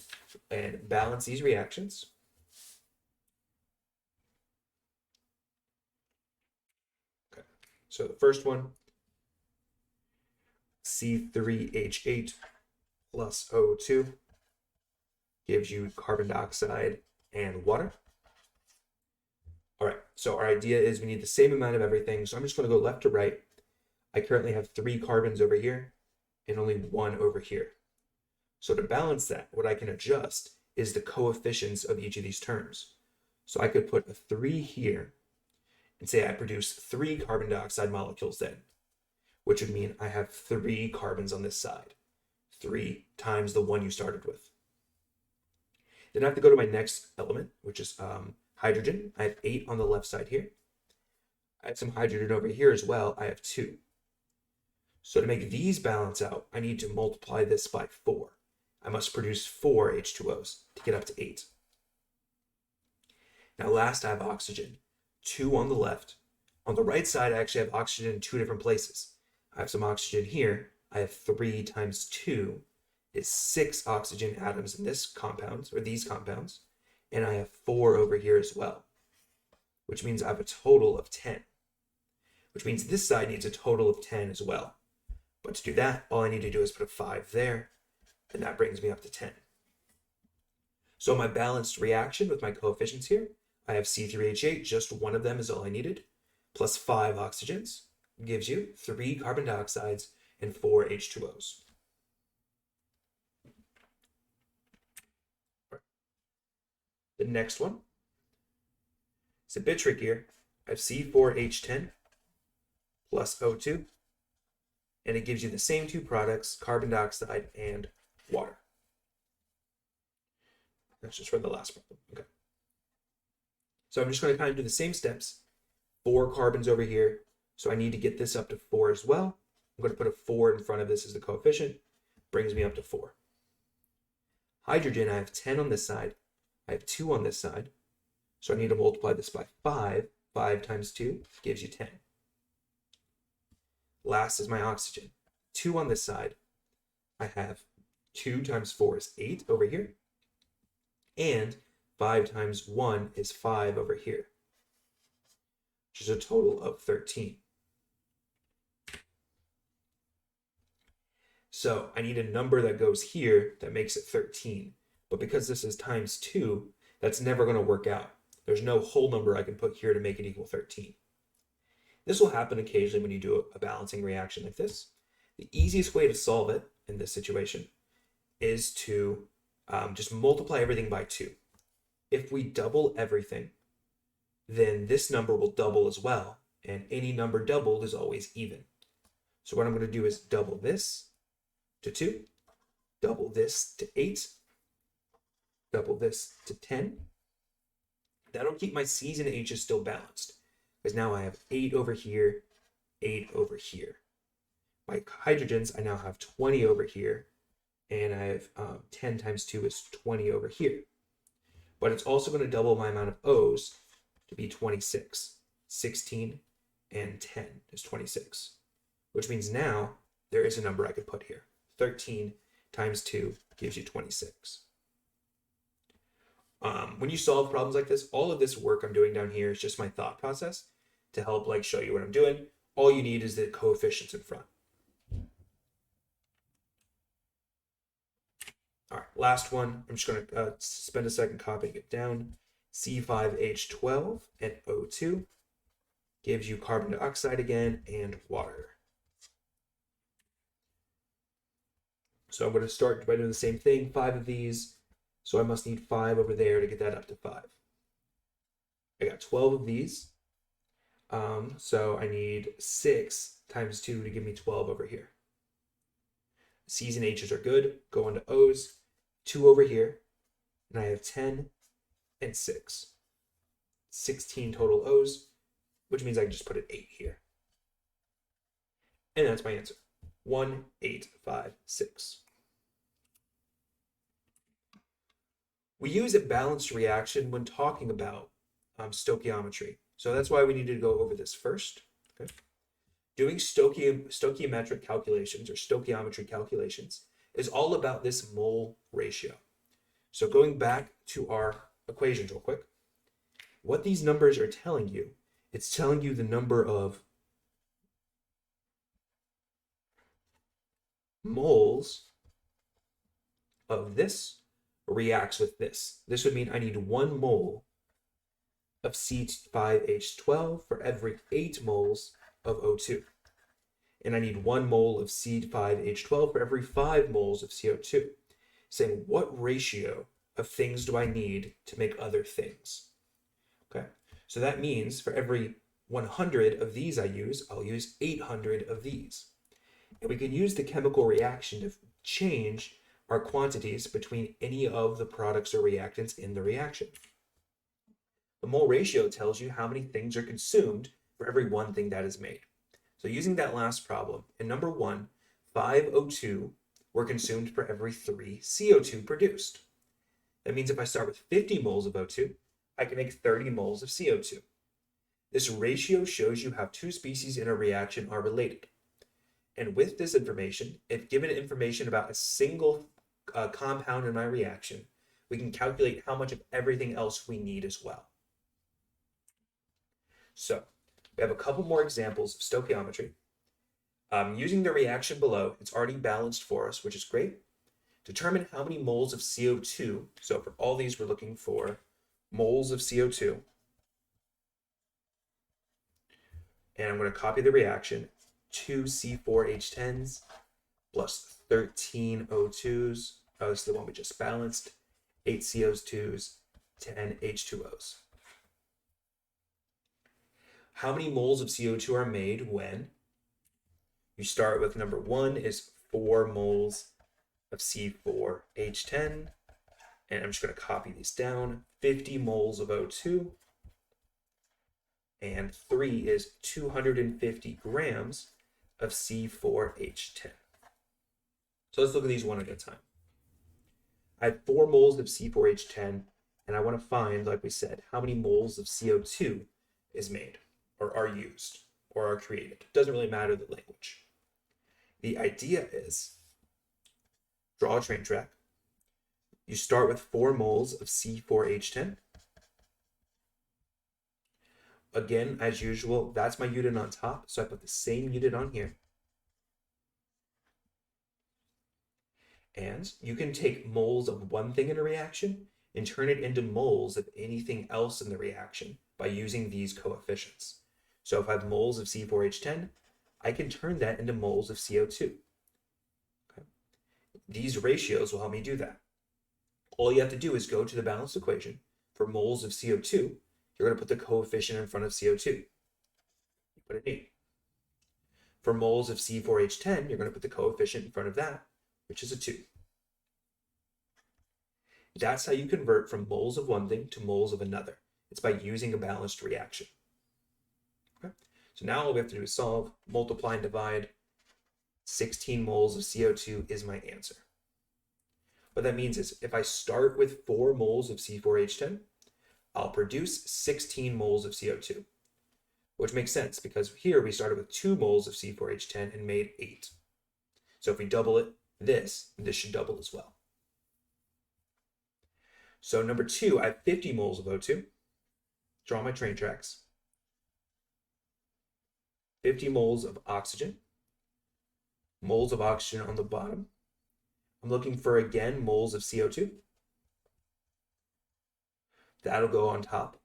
and balance these reactions. Okay. So the first one, C3H8 plus O2 gives you carbon dioxide and water. All right, so our idea is we need the same amount of everything. So I'm just going to go left to right. I currently have 3 carbons over here and only 1 over here. So to balance that, what I can adjust is the coefficients of each of these terms. So I could put a 3 here and say I produce 3 carbon dioxide molecules then, which would mean I have 3 carbons on this side, 3 times the 1 you started with. Then I have to go to my next element, which is hydrogen. I have 8 on the left side here. I have some hydrogen over here as well. I have 2. So to make these balance out, I need to multiply this by 4. I must produce 4 H2Os to get up to 8. Now last I have oxygen, 2 on the left. On the right side, I actually have oxygen in 2 different places. I have some oxygen here. I have 3 times 2 is 6 oxygen atoms in this compound, or these compounds. And I have 4 over here as well, which means I have a total of 10, which means this side needs a total of 10 as well. But to do that, all I need to do is put a 5 there, and that brings me up to 10. So my balanced reaction with my coefficients here, I have C3H8, just one of them is all I needed, plus 5 oxygens, gives you 3 carbon dioxides and 4 H2Os. The next one is a bit trickier. I have C4H10 plus O2, and it gives you the same 2 products, carbon dioxide and water. That's just for the last problem. Okay. So I'm just going to kind of do the same steps. 4 carbons over here. So I need to get this up to 4 as well. I'm going to put a 4 in front of this as the coefficient. Brings me up to 4. Hydrogen, I have 10 on this side. I have 2 on this side. So I need to multiply this by 5 5 times 2 gives you 10. Last is my oxygen. 2 on this side. I have 2 times 4 is 8 over here. And 5 times 1 is 5 over here, which is a total of 13. So I need a number that goes here that makes it 13. But because this is times 2, that's never going to work out. There's no whole number I can put here to make it equal 13. This will happen occasionally when you do a balancing reaction like this. The easiest way to solve it in this situation is to just multiply everything by 2. If we double everything, then this number will double as well, and any number doubled is always even. So what I'm going to do is double this to 2, double this to 8, double this to 10. That'll keep my C's and H's still balanced, because now I have 8 over here, 8 over here. My hydrogens, I now have 20 over here, and I have 10 times 2 is 20 over here. But it's also going to double my amount of O's to be 26. 16 and 10 is 26, which means now there is a number I could put here. 13 times 2 gives you 26. When you solve problems like this, all of this work I'm doing down here is just my thought process to help show you what I'm doing. All you need is the coefficients in front. All right, last one. I'm just going to spend a second copying it down. C5H12 and O2 gives you carbon dioxide again and water. So I'm going to start by doing the same thing, 5 of these. So I must need 5 over there to get that up to 5. I got 12 of these. So I need 6 times 2 to give me 12 over here. C's and H's are good. Go on to O's. 2 over here. And I have 10 and 6. 16 total O's, which means I can just put an 8 here. And that's my answer. 1, 8, 5, 6. We use a balanced reaction when talking about stoichiometry. So that's why we need to go over this first. Okay? Doing stoichiometric calculations or stoichiometry calculations is all about this mole ratio. So going back to our equations real quick, what these numbers are telling you, it's telling you the number of moles of this reacts with this. This would mean I need 1 mole of C5H12 for every 8 moles of O2. And I need 1 mole of C5H12 for every 5 moles of CO2. Saying what ratio of things do I need to make other things? Okay, so that means for every 100 of these I'll use 800 of these. And we can use the chemical reaction to change our quantities between any of the products or reactants in the reaction. The mole ratio tells you how many things are consumed for every 1 thing that is made. So using that last problem, in number 1, 5 O2 were consumed for every 3 CO2 produced. That means if I start with 50 moles of O2, I can make 30 moles of CO2. This ratio shows you how 2 species in a reaction are related. And with this information, if given information about a single compound in my reaction, we can calculate how much of everything else we need as well. So we have a couple more examples of stoichiometry. Using the reaction below, it's already balanced for us, which is great. Determine how many moles of CO2. So for all these, we're looking for moles of CO2. And I'm going to copy the reaction. 2 C4H10s plus 13 O2s. Oh, this is the one we just balanced. 8 CO2s, 10 H2Os. How many moles of CO2 are made when you start with number 1 is 4 moles of C4H10. And I'm just going to copy these down. 50 moles of O2. And 3 is 250 grams of C4H10. So let's look at these one at a time. I have 4 moles of C4H10, and I want to find, like we said, how many moles of CO2 is made, or are used, or are created. Doesn't really matter the language. The idea is draw a train track. You start with 4 moles of C4H10. Again, as usual, that's my unit on top, so I put the same unit on here. And you can take moles of one thing in a reaction and turn it into moles of anything else in the reaction by using these coefficients. So if I have moles of C4H10, I can turn that into moles of CO2. Okay. These ratios will help me do that. All you have to do is go to the balanced equation. For moles of CO2, you're going to put the coefficient in front of CO2. You put an 8. For moles of C4H10, you're going to put the coefficient in front of that, which is a 2. That's how you convert from moles of one thing to moles of another. It's by using a balanced reaction. Okay? So now all we have to do is solve, multiply, and divide. 16 moles of CO2 is my answer. What that means is if I start with 4 moles of C4H10, I'll produce 16 moles of CO2, which makes sense because here we started with 2 moles of C4H10 and made 8. So if we double it, this should double as well. So number 2, I have 50 moles of O2. Draw my train tracks. 50 moles of oxygen. Moles of oxygen on the bottom. I'm looking for, again, moles of CO2. That'll go on top.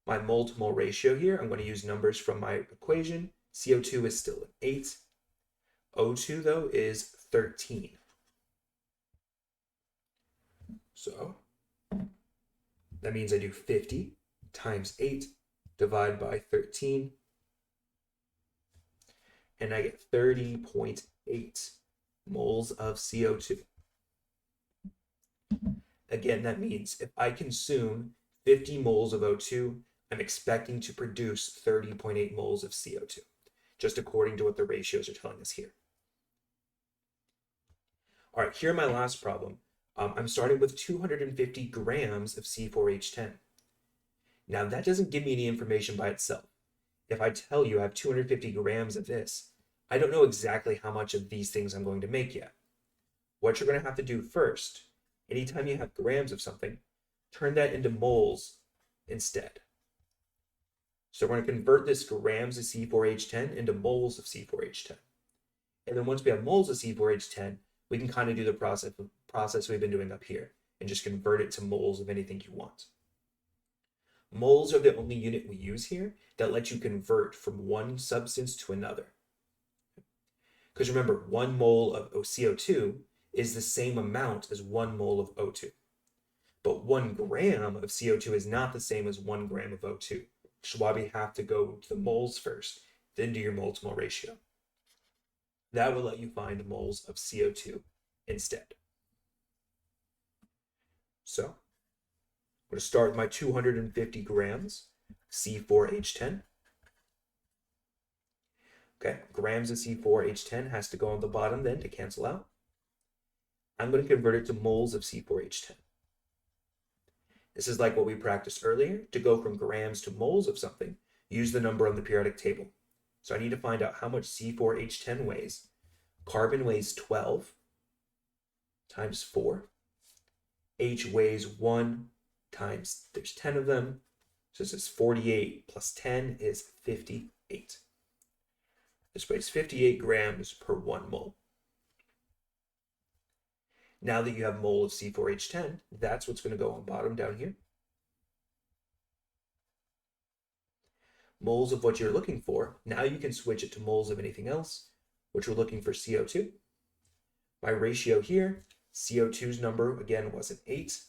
My mole to mole ratio here, I'm going to use numbers from my equation. CO2 is still an 8. O2, though, is 13. So that means I do 50 times 8 divided by 13. And I get 30.8 moles of CO2. Again, that means if I consume 50 moles of O2, I'm expecting to produce 30.8 moles of CO2, just according to what the ratios are telling us here. All right, here my last problem. I'm starting with 250 grams of C4H10. Now, that doesn't give me any information by itself. If I tell you I have 250 grams of this, I don't know exactly how much of these things I'm going to make yet. What you're going to have to do first, anytime you have grams of something, turn that into moles instead. So we're going to convert this grams of C4H10 into moles of C4H10. And then once we have moles of C4H10, we can kind of do the process we've been doing up here and just convert it to moles of anything you want. Moles are the only unit we use here that lets you convert from one substance to another. Because remember, 1 mole of CO2 is the same amount as 1 mole of O2. But 1 gram of CO2 is not the same as 1 gram of O2, which is why we have to go to the moles first, then do your mole to mole ratio. That will let you find moles of CO2 instead. So I'm going to start with my 250 grams C4H10. Okay, grams of C4H10 has to go on the bottom then to cancel out. I'm going to convert it to moles of C4H10. This is like what we practiced earlier. To go from grams to moles of something, use the number on the periodic table. So I need to find out how much C4H10 weighs. Carbon weighs 12 times 4. H weighs 1 times, there's 10 of them. So this is 48 plus 10 is 58. This weighs 58 grams per 1 mole. Now that you have mole of C4H10, that's what's going to go on bottom down here. Moles of what you're looking for, now you can switch it to moles of anything else, which we're looking for CO2. My ratio here, CO2's number, again, was an 8.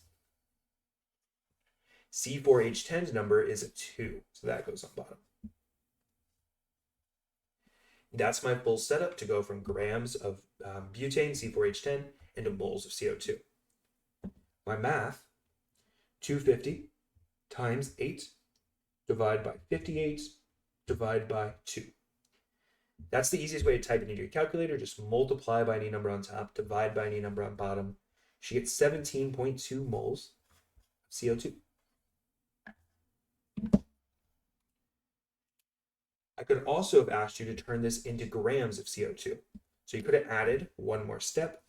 C4H10's number is a 2, so that goes on bottom. That's my full setup to go from grams of butane, C4H10, into moles of CO2. My math, 250 times 8, divide by 58, divide by 2. That's the easiest way to type it into your calculator. Just multiply by any number on top, divide by any number on bottom. You get 17.2 moles of CO2. I could also have asked you to turn this into grams of CO2. So you could have added one more step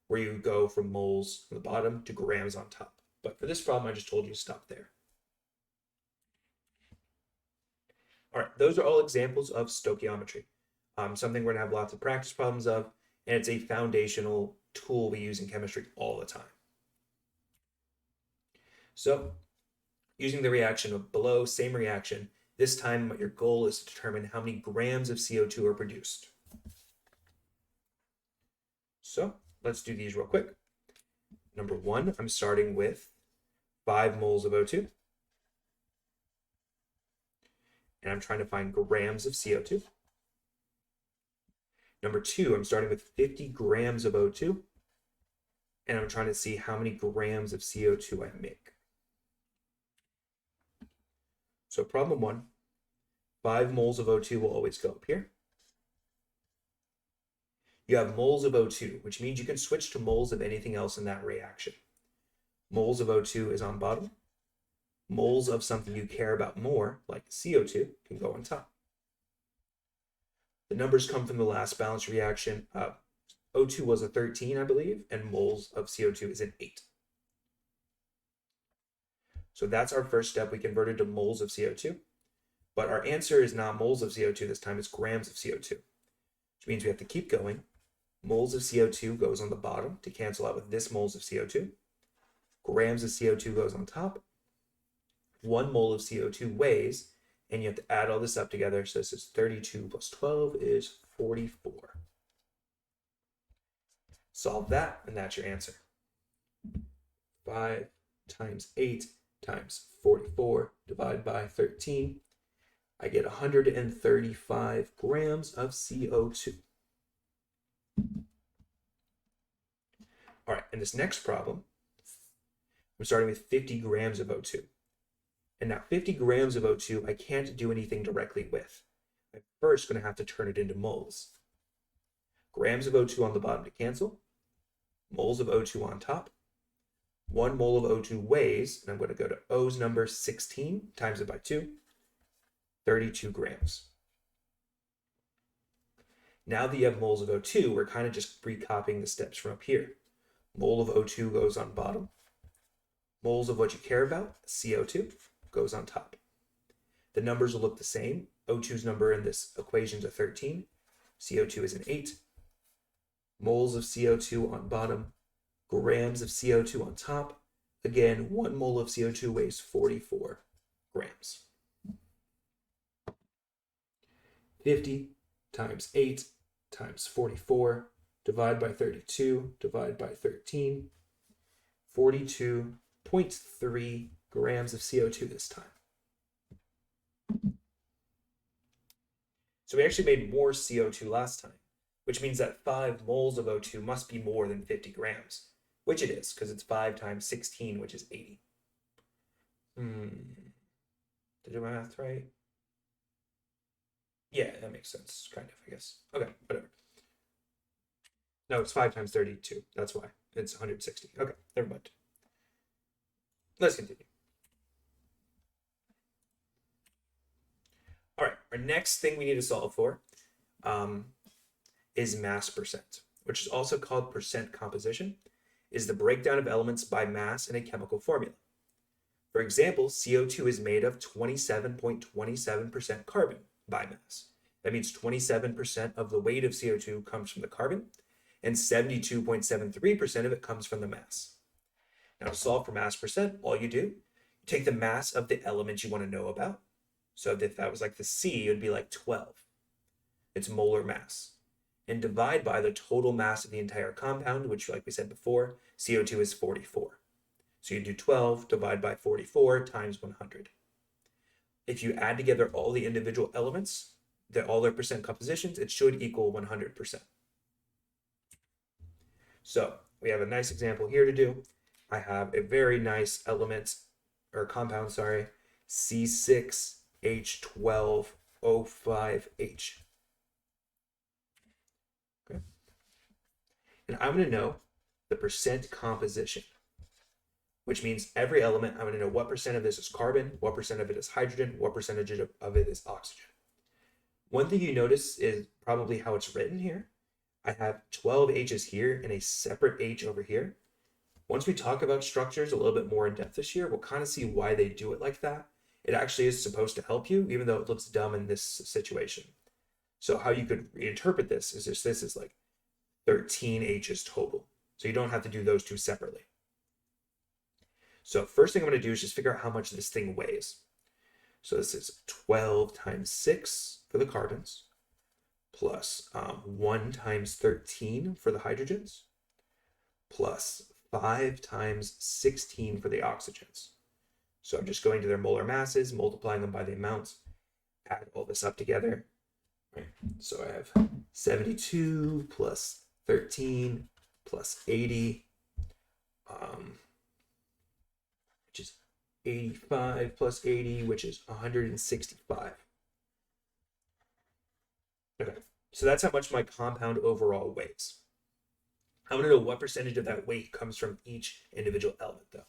where you go from moles on the bottom to grams on top. But for this problem, I just told you to stop there. All right, those are all examples of stoichiometry, something we're gonna have lots of practice problems of, and it's a foundational tool we use in chemistry all the time. So using the reaction of below, same reaction, this time your goal is to determine how many grams of CO2 are produced. So let's do these real quick. Number one, I'm starting with 5 moles of O2. And I'm trying to find grams of CO2. Number two, I'm starting with 50 grams of O2. And I'm trying to see how many grams of CO2 I make. So problem one, 5 moles of O2 will always go up here. You have moles of O2, which means you can switch to moles of anything else in that reaction. Moles of O2 is on bottom. Moles of something you care about more, like CO2, can go on top. The numbers come from the last balanced reaction. O2 was a 13, I believe, and moles of CO2 is an 8. So that's our first step. We converted to moles of CO2. But our answer is not moles of CO2 this time, it's grams of CO2, which means we have to keep going. Moles of CO2 goes on the bottom to cancel out with this moles of CO2. Grams of CO2 goes on top. 1 mole of CO2 weighs, and you have to add all this up together. So this is 32 plus 12 is 44. Solve that, and that's your answer. 5 times 8 times 44 divided by 13. I get 135 grams of CO2. All right, in this next problem, I'm starting with 50 grams of O2. And now 50 grams of O2, I can't do anything directly with. I'm first going to have to turn it into moles. Grams of O2 on the bottom to cancel. Moles of O2 on top. 1 mole of O2 weighs, and I'm going to go to O's number 16, times it by 2, 32 grams. Now that you have moles of O2, we're kind of just recopying the steps from up here. Mole of O2 goes on bottom. Moles of what you care about, CO2, goes on top. The numbers will look the same. O2's number in this equation is a 13. CO2 is an 8. Moles of CO2 on bottom. Grams of CO2 on top. Again, 1 mole of CO2 weighs 44 grams. 50 times 8 times 44, divide by 32, divide by 13, 42.3 grams of CO2 this time. So we actually made more CO2 last time, which means that 5 moles of O2 must be more than 50 grams, which it is, because it's 5 times 16, which is 80. Did I do my math right? Yeah, that makes sense, kind of, I guess. Okay, whatever. No, it's 5 times 32. That's why. It's 160. Okay, never mind. Let's continue. All right, our next thing we need to solve for is mass percent, which is also called percent composition, is the breakdown of elements by mass in a chemical formula. For example, CO2 is made of 27.27% carbon by mass. That means 27% of the weight of CO2 comes from the carbon, and 72.73% of it comes from the mass. Now, to solve for mass percent, all you do, you take the mass of the element you want to know about. So if that was like the C, it would be like 12. It's molar mass. And divide by the total mass of the entire compound, which, like we said before, CO2 is 44. So you do 12 divided by 44 times 100. If you add together all the individual elements, all their percent compositions, it should equal 100%. So we have a nice example here to do. I have a very nice element, or compound, sorry, C6H12O5H. Okay. And I'm going to know the percent composition, which means every element, I'm going to know what percent of this is carbon, what percent of it is hydrogen, what percentage of it is oxygen. One thing you notice is probably how it's written here. I have 12 H's here and a separate H over here. Once we talk about structures a little bit more in depth this year, we'll kind of see why they do it like that. It actually is supposed to help you, even though it looks dumb in this situation. So how you could reinterpret this is just this is like 13 H's total. So you don't have to do those two separately. So first thing I'm going to do is just figure out how much this thing weighs. So this is 12 times 6 for the carbons, plus 1 times 13 for the hydrogens, plus 5 times 16 for the oxygens. So I'm just going to their molar masses, multiplying them by the amounts, add all this up together. Right. So I have 72 plus 13 plus 80, which is 85 plus 80, which is 165. Okay, so that's how much my compound overall weighs. I want to know what percentage of that weight comes from each individual element, though.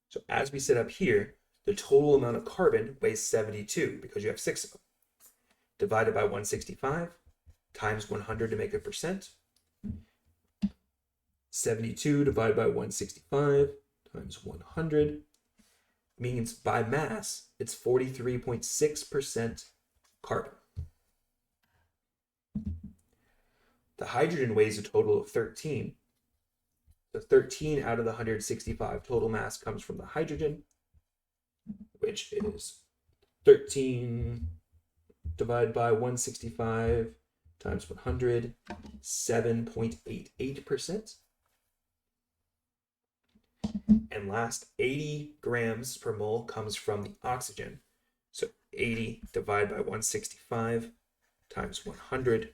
So as we set up here, the total amount of carbon weighs 72 because you have 6 of them. Divided by 165 times 100 to make a percent. 72 divided by 165 times 100 means by mass, it's 43.6% carbon. The hydrogen weighs a total of 13. So 13 out of the 165 total mass comes from the hydrogen, which is 13 divided by 165 times 100, 7.88%. And last, 80 grams per mole comes from the oxygen. So 80 divided by 165 times 100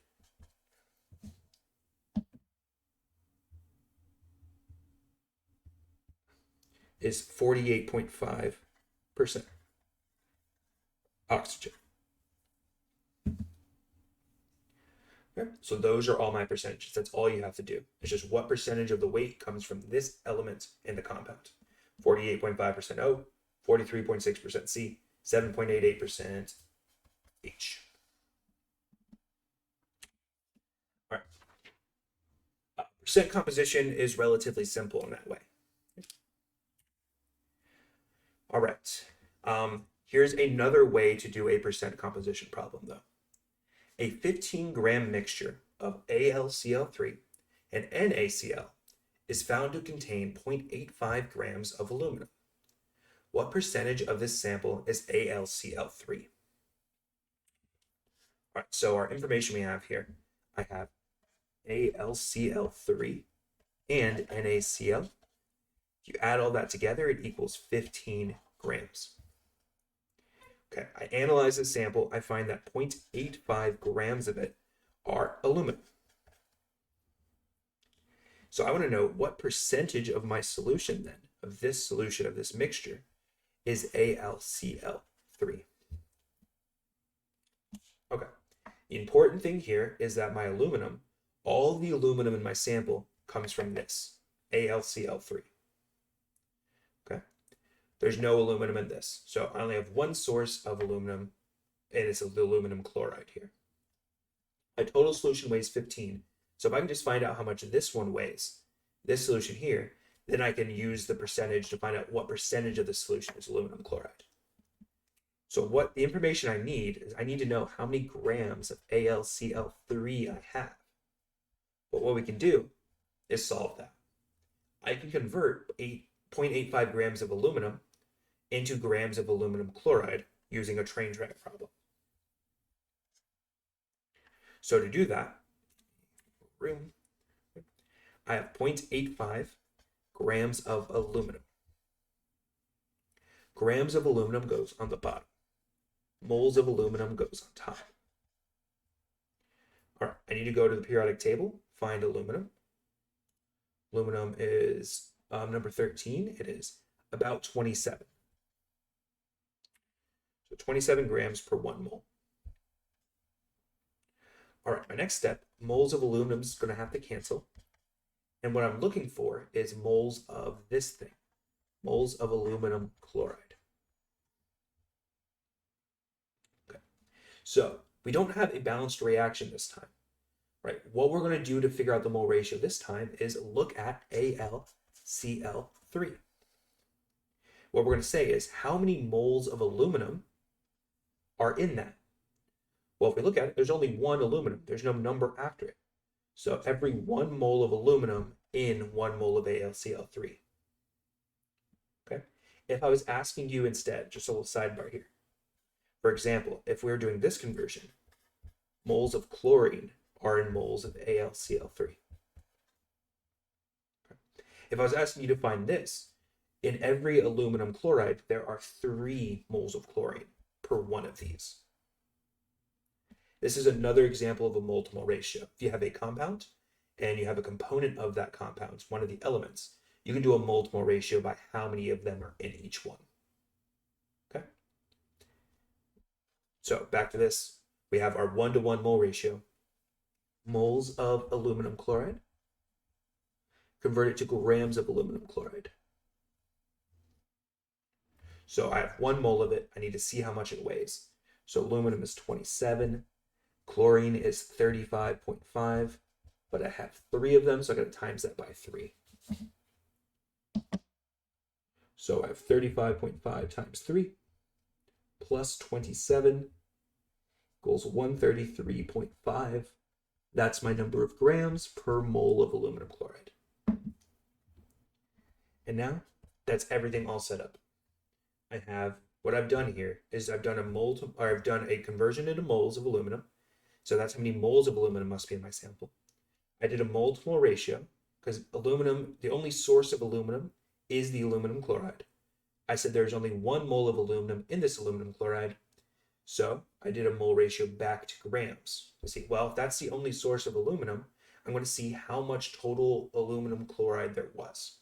is 48.5% oxygen. Okay, so those are all my percentages. That's all you have to do. It's just what percentage of the weight comes from this element in the compound. 48.5% O, 43.6% C, 7.88% H. All right. Percent composition is relatively simple in that way. All right. Here's another way to do a percent composition problem, though. A 15-gram mixture of AlCl3 and NaCl is found to contain 0.85 grams of aluminum. What percentage of this sample is AlCl3? All right, so our information we have here, I have AlCl3 and NaCl. If you add all that together, it equals 15 grams. Okay, I analyze the sample. I find that 0.85 grams of it are aluminum. So I want to know what percentage of my solution then, of this solution, of this mixture, is AlCl3. Okay, the important thing here is that my aluminum, all the aluminum in my sample comes from this, AlCl3. Okay, there's no aluminum in this. So I only have one source of aluminum, and it's the aluminum chloride here. My total solution weighs 15. So if I can just find out how much this one weighs, this solution here, then I can use the percentage to find out what percentage of the solution is aluminum chloride. So what the information I need is I need to know how many grams of AlCl3 I have. But what we can do is solve that. I can convert 0.85 grams of aluminum into grams of aluminum chloride using a train track problem. So to do that, I have 0.85 grams of aluminum. Grams of aluminum goes on the bottom. Moles of aluminum goes on top. All right, I need to go to the periodic table, find aluminum. Aluminum is number 13. It is about 27. So 27 grams per 1 mole. All right, my next step, moles of aluminum is going to have to cancel. And what I'm looking for is moles of this thing, moles of aluminum chloride. Okay, so we don't have a balanced reaction this time, right? What we're going to do to figure out the mole ratio this time is look at AlCl3. What we're going to say is how many moles of aluminum are in that? Well, if we look at it, there's only one aluminum. There's no number after it. So every 1 mole of aluminum in 1 mole of AlCl3. Okay. If I was asking you instead, just a little sidebar here. For example, if we were doing this conversion, moles of chlorine are in moles of AlCl3. Okay. If I was asking you to find this, in every aluminum chloride, there are 3 moles of chlorine per one of these. This is another example of a mole to mole ratio. If you have a compound and you have a component of that compound, one of the elements, you can do a mole to mole ratio by how many of them are in each one. Okay? So back to this, we have our 1-to-1 mole ratio. Moles of aluminum chloride converted to grams of aluminum chloride. So I have 1 mole of it. I need to see how much it weighs. So aluminum is 27. Chlorine is 35.5, but I have 3 of them, so I got to times that by 3. So I have 35.5 times 3 plus 27 equals 133.5. That's my number of grams per mole of aluminum chloride. And now that's everything all set up. What I've done here is I've done a conversion into moles of aluminum. So that's how many moles of aluminum must be in my sample. I did a mole to mole ratio because aluminum, the only source of aluminum is the aluminum chloride. I said there's only 1 mole of aluminum in this aluminum chloride. So I did a mole ratio back to grams to see, well, if that's the only source of aluminum, I'm going to see how much total aluminum chloride there was.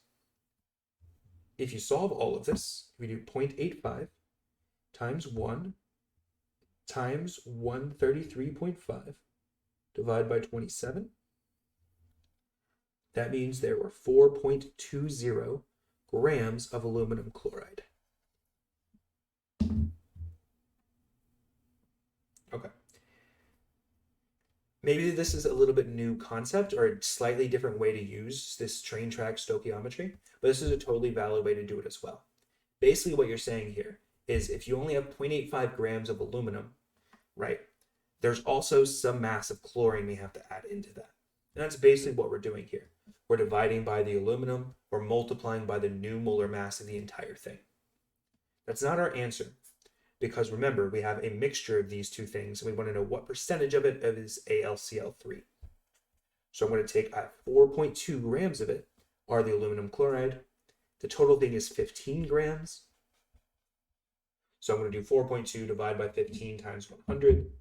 If you solve all of this, we do 0.85 times 1 times 133.5 divided by 27. That means there were 4.20 grams of aluminum chloride. Okay. Maybe this is a little bit new concept or a slightly different way to use this train track stoichiometry, but this is a totally valid way to do it as well. Basically what you're saying here is if you only have 0.85 grams of aluminum, right, there's also some mass of chlorine we have to add into that. And that's basically what we're doing here. We're dividing by the aluminum or multiplying by the new molar mass of the entire thing. That's not our answer because remember, we have a mixture of these two things and we want to know what percentage of it is AlCl3. So I'm going to take 4.2 grams of it are the aluminum chloride. The total thing is 15 grams. So I'm going to do 4.2 divided by 15 times 100.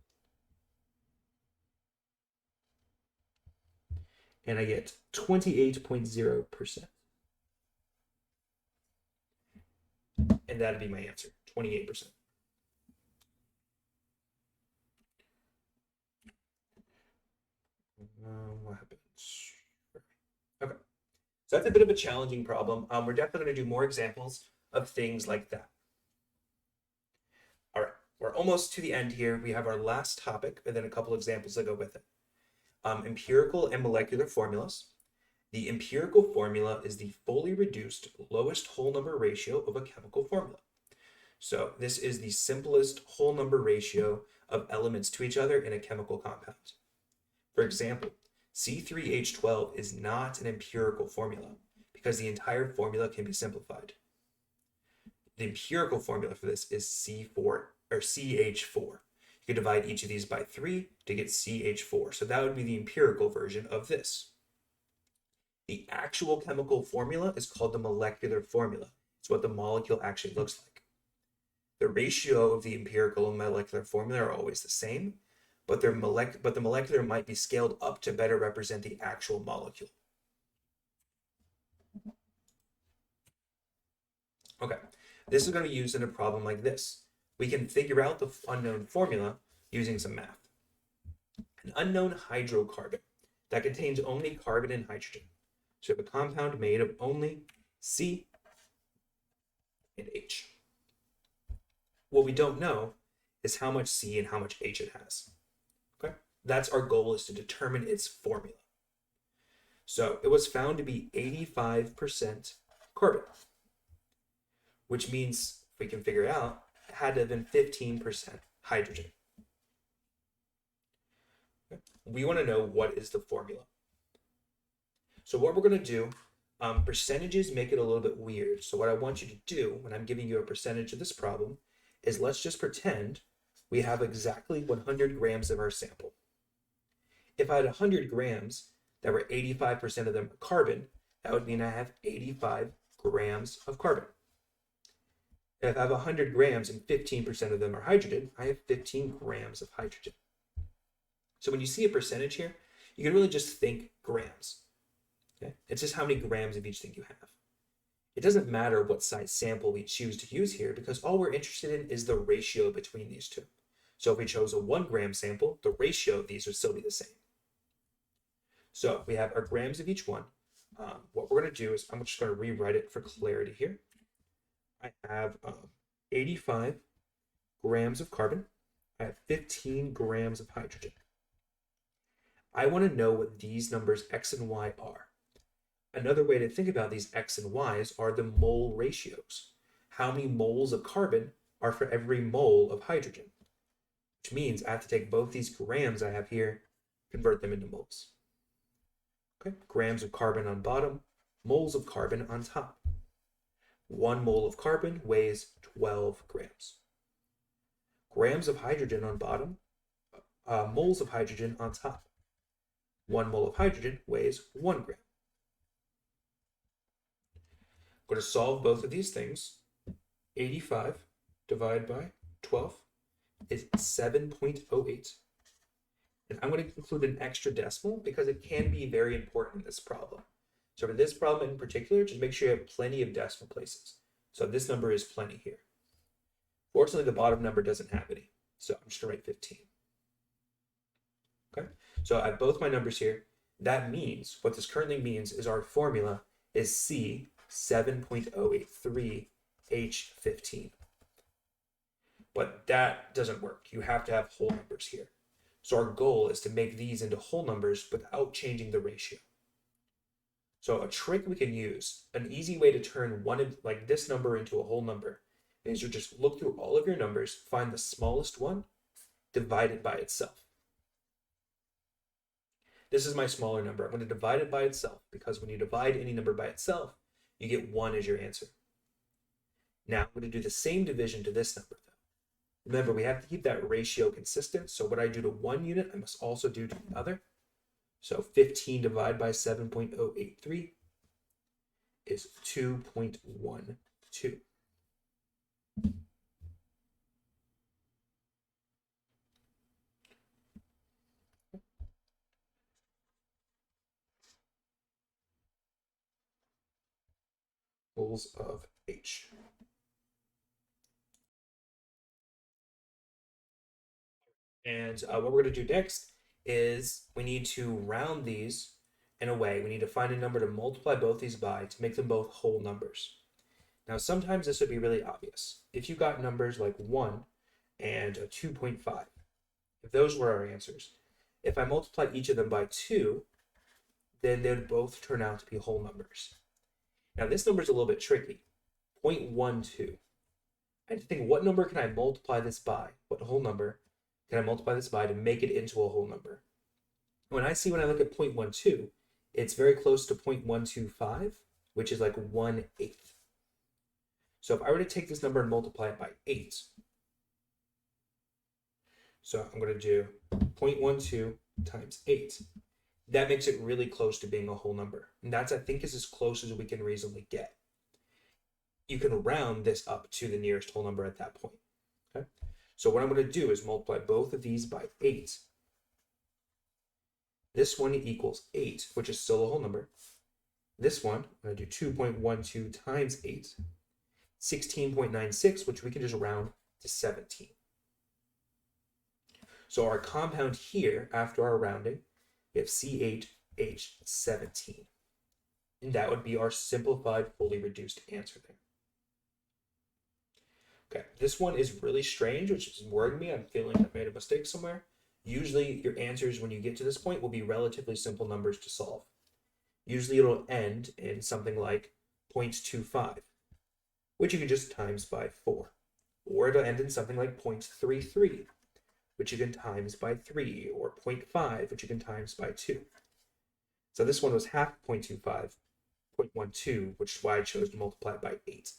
And I get 28.0%. And that'd be my answer, 28%. What happens? Okay. So that's a bit of a challenging problem. We're definitely going to do more examples of things like that. All right, we're almost to the end here. We have our last topic and then a couple examples that go with it. Empirical and molecular formulas. The empirical formula is the fully reduced lowest whole number ratio of a chemical formula. So this is the simplest whole number ratio of elements to each other in a chemical compound. For example, C3H12 is not an empirical formula because the entire formula can be simplified. The empirical formula for this is C4 or CH4. You could divide each of these by 3 to get CH4. So that would be the empirical version of this. The actual chemical formula is called the molecular formula. It's what the molecule actually looks like. The ratio of the empirical and molecular formula are always the same, but the molecular might be scaled up to better represent the actual molecule. Okay, this is going to be used in a problem like this. We can figure out the unknown formula using some math. An unknown hydrocarbon that contains only carbon and hydrogen. So we have a compound made of only C and H. What we don't know is how much C and how much H it has. That's our goal, is to determine its formula. So it was found to be 85% carbon, which means if we can figure it out, it had to have been 15% hydrogen. Okay. We want to know what is the formula. So what we're going to do, percentages make it a little bit weird. So what I want you to do when I'm giving you a percentage of this problem is let's just pretend we have exactly 100 grams of our sample. If I had 100 grams that were 85% of them carbon, that would mean I have 85 grams of carbon. If I have 100 grams and 15% of them are hydrogen, I have 15 grams of hydrogen. So when you see a percentage here, you can really just think grams. Okay? It's just how many grams of each thing you have. It doesn't matter what size sample we choose to use here because all we're interested in is the ratio between these two. So if we chose a 1 gram sample, the ratio of these would still be the same. So we have our grams of each one. What we're going to do is I'm just going to rewrite it for clarity here. I have 85 grams of carbon. I have 15 grams of hydrogen. I want to know what these numbers x and y are. Another way to think about these x and y's are the mole ratios. How many moles of carbon are for every mole of hydrogen? Which means I have to take both these grams I have here, convert them into moles. Okay, grams of carbon on bottom, moles of carbon on top. 1 mole of carbon weighs 12 grams. Grams of hydrogen on bottom, moles of hydrogen on top. 1 mole of hydrogen weighs 1 gram. I'm going to solve both of these things. 85 divided by 12 is 7.08. And I'm going to include an extra decimal because it can be very important in this problem. So for this problem in particular, just make sure you have plenty of decimal places. So this number is plenty here. Fortunately, the bottom number doesn't have any. So I'm just going to write 15. Okay, so I have both my numbers here. That means, what this currently means is our formula is C 7.083H15. But that doesn't work. You have to have whole numbers here. So our goal is to make these into whole numbers without changing the ratio. So a trick we can use, an easy way to turn one of like this number into a whole number, is you just look through all of your numbers, find the smallest one, divide it by itself. This is my smaller number. I'm going to divide it by itself because when you divide any number by itself, you get 1 as your answer. Now I'm going to do the same division to this number though. Remember, we have to keep that ratio consistent. So what I do to one unit, I must also do to the other. So 15 divided by 7.083 is 2.12. Moles of H. And what we're going to do next is we need to round these in a way. We need to find a number to multiply both these by to make them both whole numbers. Now, sometimes this would be really obvious. If you got numbers like 1 and 2.5, if those were our answers, if I multiply each of them by 2, then they would both turn out to be whole numbers. Now, this number is a little bit tricky. 0.12. I have to think, what number can I multiply this by? What whole number can I multiply this by to make it into a whole number? When I look at 0.12, it's very close to 0.125, which is like 1/8. So if I were to take this number and multiply it by 8, so I'm going to do 0.12 times 8. That makes it really close to being a whole number. And that's, I think, is as close as we can reasonably get. You can round this up to the nearest whole number at that point. Okay? So what I'm going to do is multiply both of these by 8. This one equals 8, which is still a whole number. This one, I'm going to do 2.12 times 8. 16.96, which we can just round to 17. So our compound here, after our rounding, we have C8H17. And that would be our simplified, fully reduced answer there. Okay, this one is really strange, which is worrying me. I'm feeling I made a mistake somewhere. usually your answers when you get to this point will be relatively simple numbers to solve. Usually it'll end in something like 0.25, which you can just times by 4. Or it'll end in something like 0.33, which you can times by 3, or 0.5, which you can times by 2. So this one was half 0.25, 0.12, which is why I chose to multiply it by 8.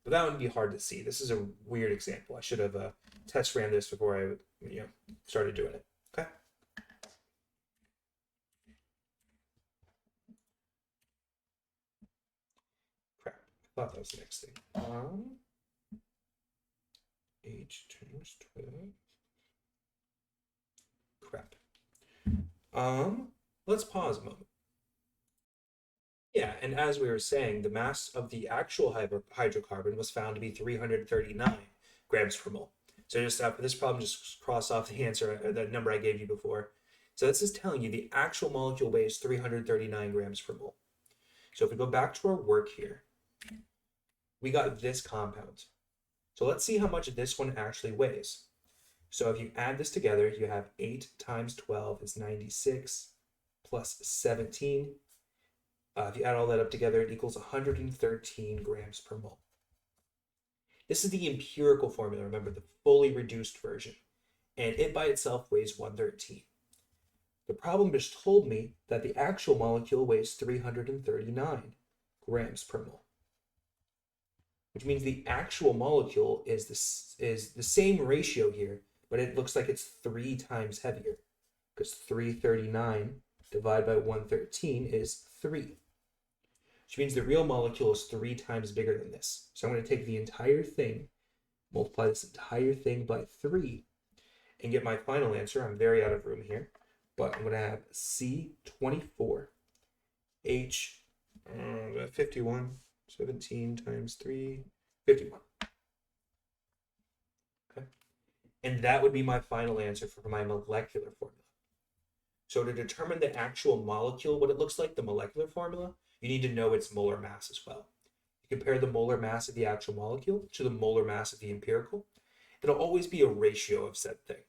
But that would be hard to see. This is a weird example. I should have test ran this before I started doing it. Okay. Crap. I thought that was the next thing. H times 12. Crap. Let's pause a moment. Yeah, and as we were saying, the mass of the actual hydrocarbon was found to be 339 grams per mole. So just after this problem, just cross off the answer, the number I gave you before. So this is telling you the actual molecule weighs 339 grams per mole. So if we go back to our work here, we got this compound. So let's see how much this one actually weighs. So if you add this together, you have 8 times 12 is 96 plus 17. If you add all that up together, it equals 113 grams per mole. This is the empirical formula, remember, the fully reduced version. And it by itself weighs 113. The problem just told me that the actual molecule weighs 339 grams per mole, which means the actual molecule is the same ratio here, but it looks like it's 3 times heavier, because 339 divided by 113 is 3, which means the real molecule is 3 times bigger than this. So I'm going to take the entire thing, multiply this entire thing by 3, and get my final answer. I'm very out of room here, but I'm going to have C24, H 51, 17 times 3, 51. Okay. And that would be my final answer for my molecular formula. So to determine the actual molecule, what it looks like, the molecular formula, you need to know its molar mass as well. You compare the molar mass of the actual molecule to the molar mass of the empirical. It'll always be a ratio of said thing.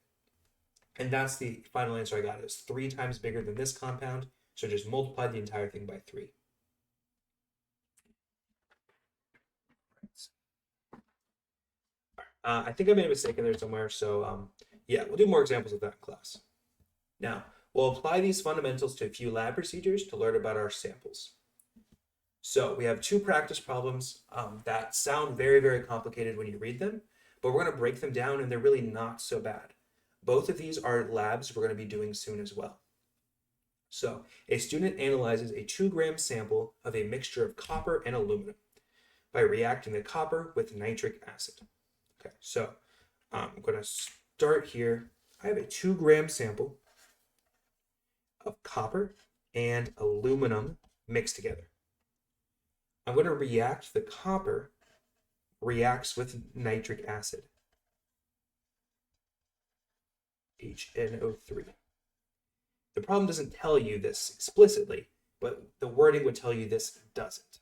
And that's the final answer I got. It's 3 times bigger than this compound, so just multiply the entire thing by 3. I think I made a mistake in there somewhere, so yeah, we'll do more examples of that in class. Now, we'll apply these fundamentals to a few lab procedures to learn about our samples. So we have 2 practice problems that sound very, very complicated when you read them, but we're going to break them down and they're really not so bad. Both of these are labs we're going to be doing soon as well. So a student analyzes a 2-gram sample of a mixture of copper and aluminum by reacting the copper with nitric acid. Okay, so I'm going to start here. I have a 2-gram sample of copper and aluminum mixed together. I'm going to react the copper reacts with nitric acid, HNO3. The problem doesn't tell you this explicitly, but the wording would tell you this doesn't.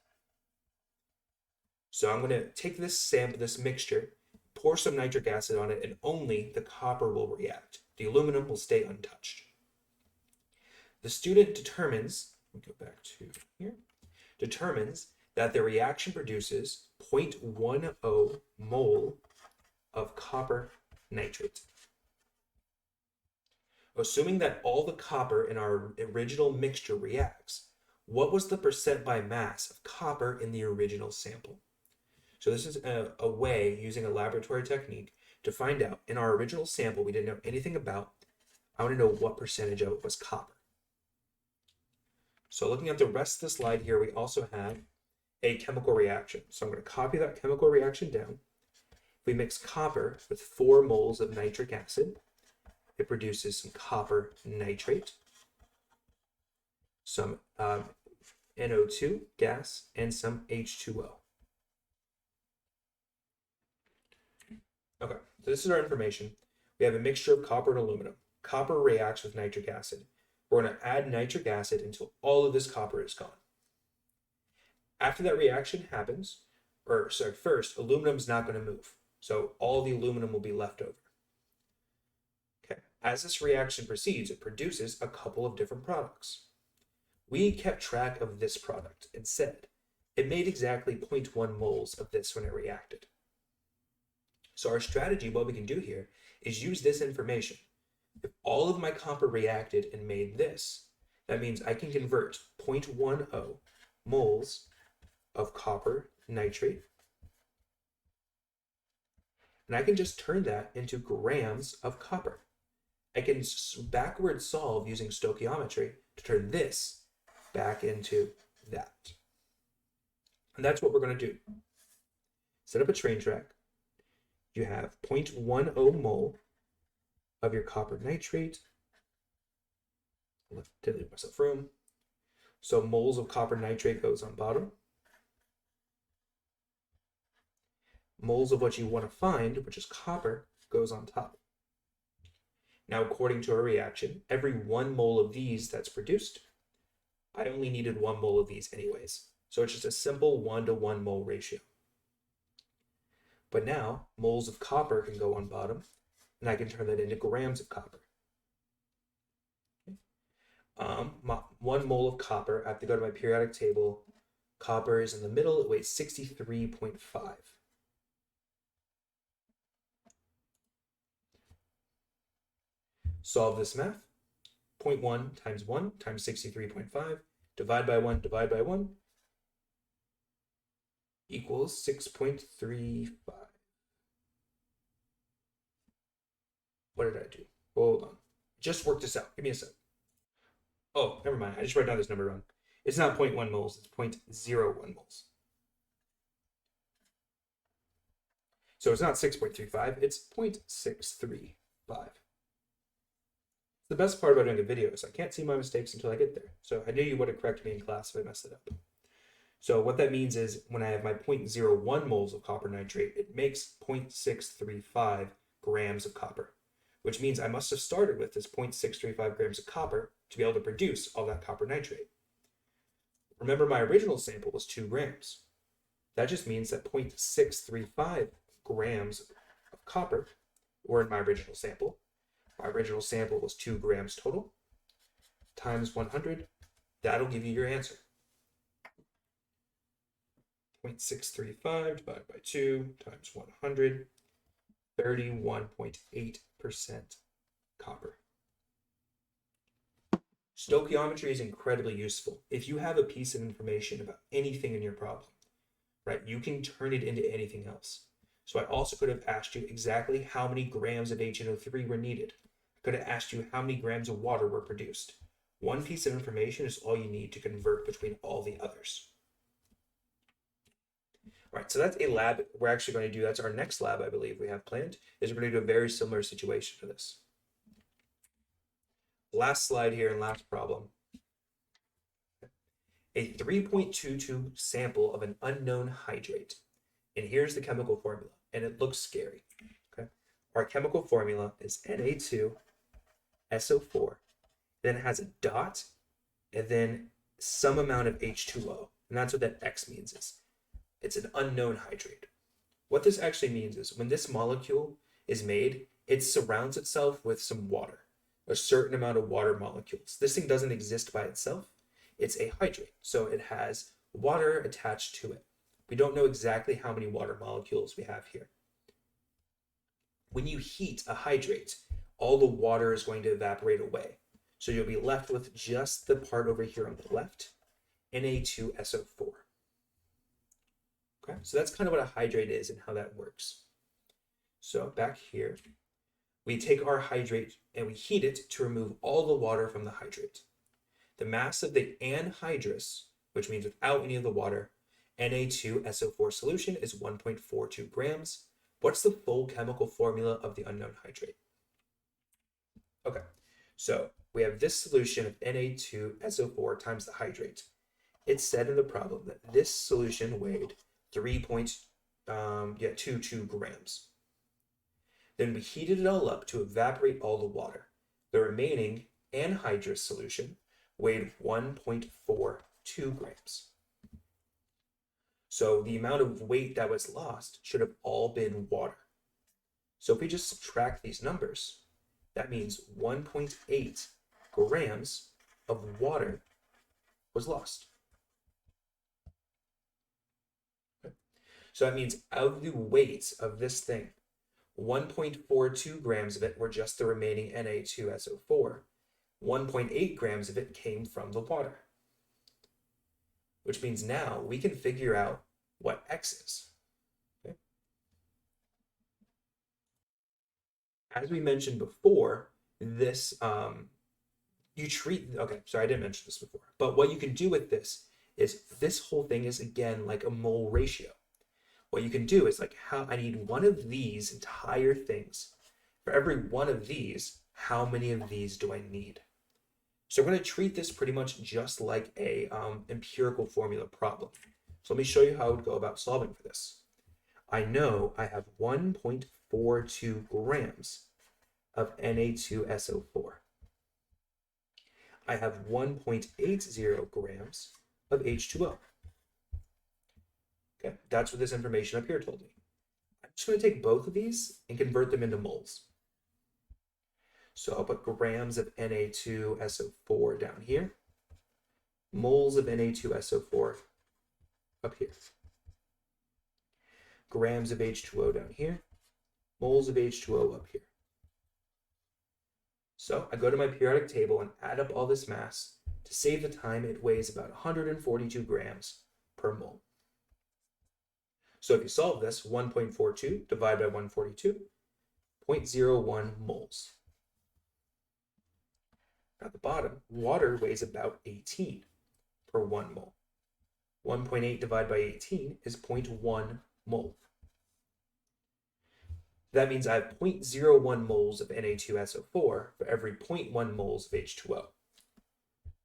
So I'm going to take this sample, this mixture, pour some nitric acid on it, and only the copper will react. The aluminum will stay untouched. The student determines, we'll go back to here, determines that the reaction produces 0.10 mole of copper nitrate. Assuming that all the copper in our original mixture reacts, what was the percent by mass of copper in the original sample? So this is a way, using a laboratory technique, to find out, in our original sample we didn't know anything about, I want to know what percentage of it was copper. So looking at the rest of the slide here, we also have a chemical reaction. So I'm going to copy that chemical reaction down. If we mix copper with 4 moles of nitric acid, it produces some copper nitrate, some NO2 gas, and some H2O. Okay, so this is our information. We have a mixture of copper and aluminum. Copper reacts with nitric acid. We're going to add nitric acid until all of this copper is gone. After that reaction happens, first, aluminum is not going to move. So all the aluminum will be left over. Okay, As this reaction proceeds, it produces a couple of different products. We kept track of this product and said it made exactly 0.1 moles of this when it reacted. So our strategy, what we can do here, is use this information. If all of my copper reacted and made this, that means I can convert 0.10 moles of copper nitrate, and I can just turn that into grams of copper. I can backward solve using stoichiometry to turn this back into that. And that's what we're going to do. Set up a train track. You have 0.10 mole of your copper nitrate. To leave myself room. So moles of copper nitrate goes on bottom. Moles of what you want to find, which is copper, goes on top. Now, according to our reaction, every 1 mole of these that's produced, I only needed 1 mole of these anyways. So it's just a simple 1-to-1 mole ratio. But now, moles of copper can go on bottom, and I can turn that into grams of copper. 1 mole of copper, I have to go to my periodic table. Copper is in the middle, it weighs 63.5. Solve this math. 0.1 times 1 times 63.5, divide by 1, equals 6.35. What did I do? Hold on. Just work this out. Give me a sec. Oh, never mind. I just wrote down this number wrong. It's not 0.1 moles, it's 0.01 moles. So it's not 6.35, it's 0.635. The best part about doing a video is I can't see my mistakes until I get there. So I knew you would have corrected me in class if I messed it up. So what that means is when I have my 0.01 moles of copper nitrate, it makes 0.635 grams of copper, which means I must have started with this 0.635 grams of copper to be able to produce all that copper nitrate. Remember, my original sample was 2 grams. That just means that 0.635 grams of copper were in my original sample. My original sample was 2 grams total, times 100. That'll give you your answer. 0.635 divided by 2 times 100, 31.8% copper. Stoichiometry is incredibly useful. If you have a piece of information about anything in your problem, right, you can turn it into anything else. So I also could have asked you exactly how many grams of HNO3 were needed. I could have asked you how many grams of water were produced. One piece of information is all you need to convert between all the others. All right, so that's a lab we're actually going to do. That's our next lab, I believe we have planned, is we're going to do a very similar situation to this. Last slide here and last problem. A 3.22 sample of an unknown hydrate. And here's the chemical formula, and it looks scary. Okay, our chemical formula is Na2SO4. Then it has a dot, and then some amount of H2O. And that's what that X means is. It's an unknown hydrate. What this actually means is when this molecule is made, it surrounds itself with some water, a certain amount of water molecules. This thing doesn't exist by itself. It's a hydrate, so it has water attached to it. We don't know exactly how many water molecules we have here. When you heat a hydrate, all the water is going to evaporate away. So you'll be left with just the part over here on the left, Na2SO4. Okay, so that's kind of what a hydrate is and how that works. So back here, we take our hydrate and we heat it to remove all the water from the hydrate. The mass of the anhydrous, which means without any of the water, Na2SO4 solution is 1.42 grams. What's the full chemical formula of the unknown hydrate? Okay, so we have this solution of Na2SO4 times the hydrate. It said in the problem that this solution weighed 3.22 grams. Then we heated it all up to evaporate all the water. The remaining anhydrous solution weighed 1.42 grams. So the amount of weight that was lost should have all been water. So if we just subtract these numbers, That means 1.8 grams of water was lost. Okay. So that means of the weight of this thing, 1.42 grams of it were just the remaining Na2SO4. 1.8 grams of it came from the water, which means now we can figure out what X is. Okay. As we mentioned before, this you treat, okay, sorry, I didn't mention this before, but what you can do with this is this whole thing is again like a mole ratio. What you can do is like, how I need one of these entire things. For every one of these, how many of these do I need? So we're going to treat this pretty much just like a empirical formula problem. So let me show you how I would go about solving for this. I know I have 1.42 grams of Na2SO4. I have 1.80 grams of H2O. Okay, that's what this information up here told me. I'm just going to take both of these and convert them into moles. So I'll put grams of Na2SO4 down here, moles of Na2SO4 up here. Grams of H2O down here, moles of H2O up here. So I go to my periodic table and add up all this mass. To save the time, it weighs about 142 grams per mole. So if you solve this, 1.42 divided by 142, 0.01 moles. At the bottom, water weighs about 18 per 1 mole. 1.8 divided by 18 is 0.1 mole. That means I have 0.01 moles of Na2SO4 for every 0.1 moles of H2O.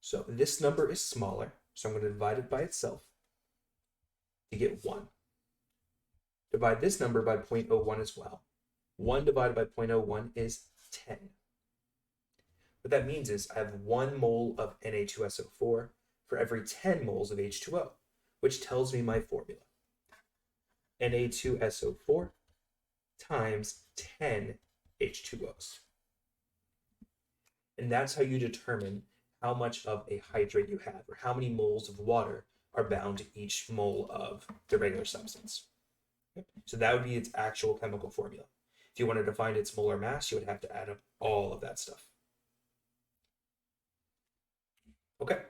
So this number is smaller, so I'm going to divide it by itself to get 1. Divide this number by 0.01 as well. 1 divided by 0.01 is 10. What that means is I have 1 mole of Na2SO4 for every 10 moles of H2O, which tells me my formula. Na2SO4 times 10 H2Os. And that's how you determine how much of a hydrate you have, or how many moles of water are bound to each mole of the regular substance. Okay. So that would be its actual chemical formula. If you wanted to find its molar mass, you would have to add up all of that stuff. Okay,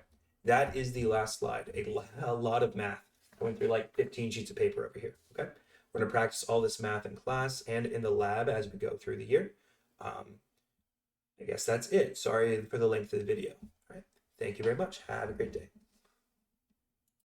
that is the last slide. A lot of math, going through like 15 sheets of paper over here. Okay, we're going to practice all this math in class and in the lab as we go through the year. I guess that's it. Sorry for the length of the video. All right, thank you very much. Have a great day.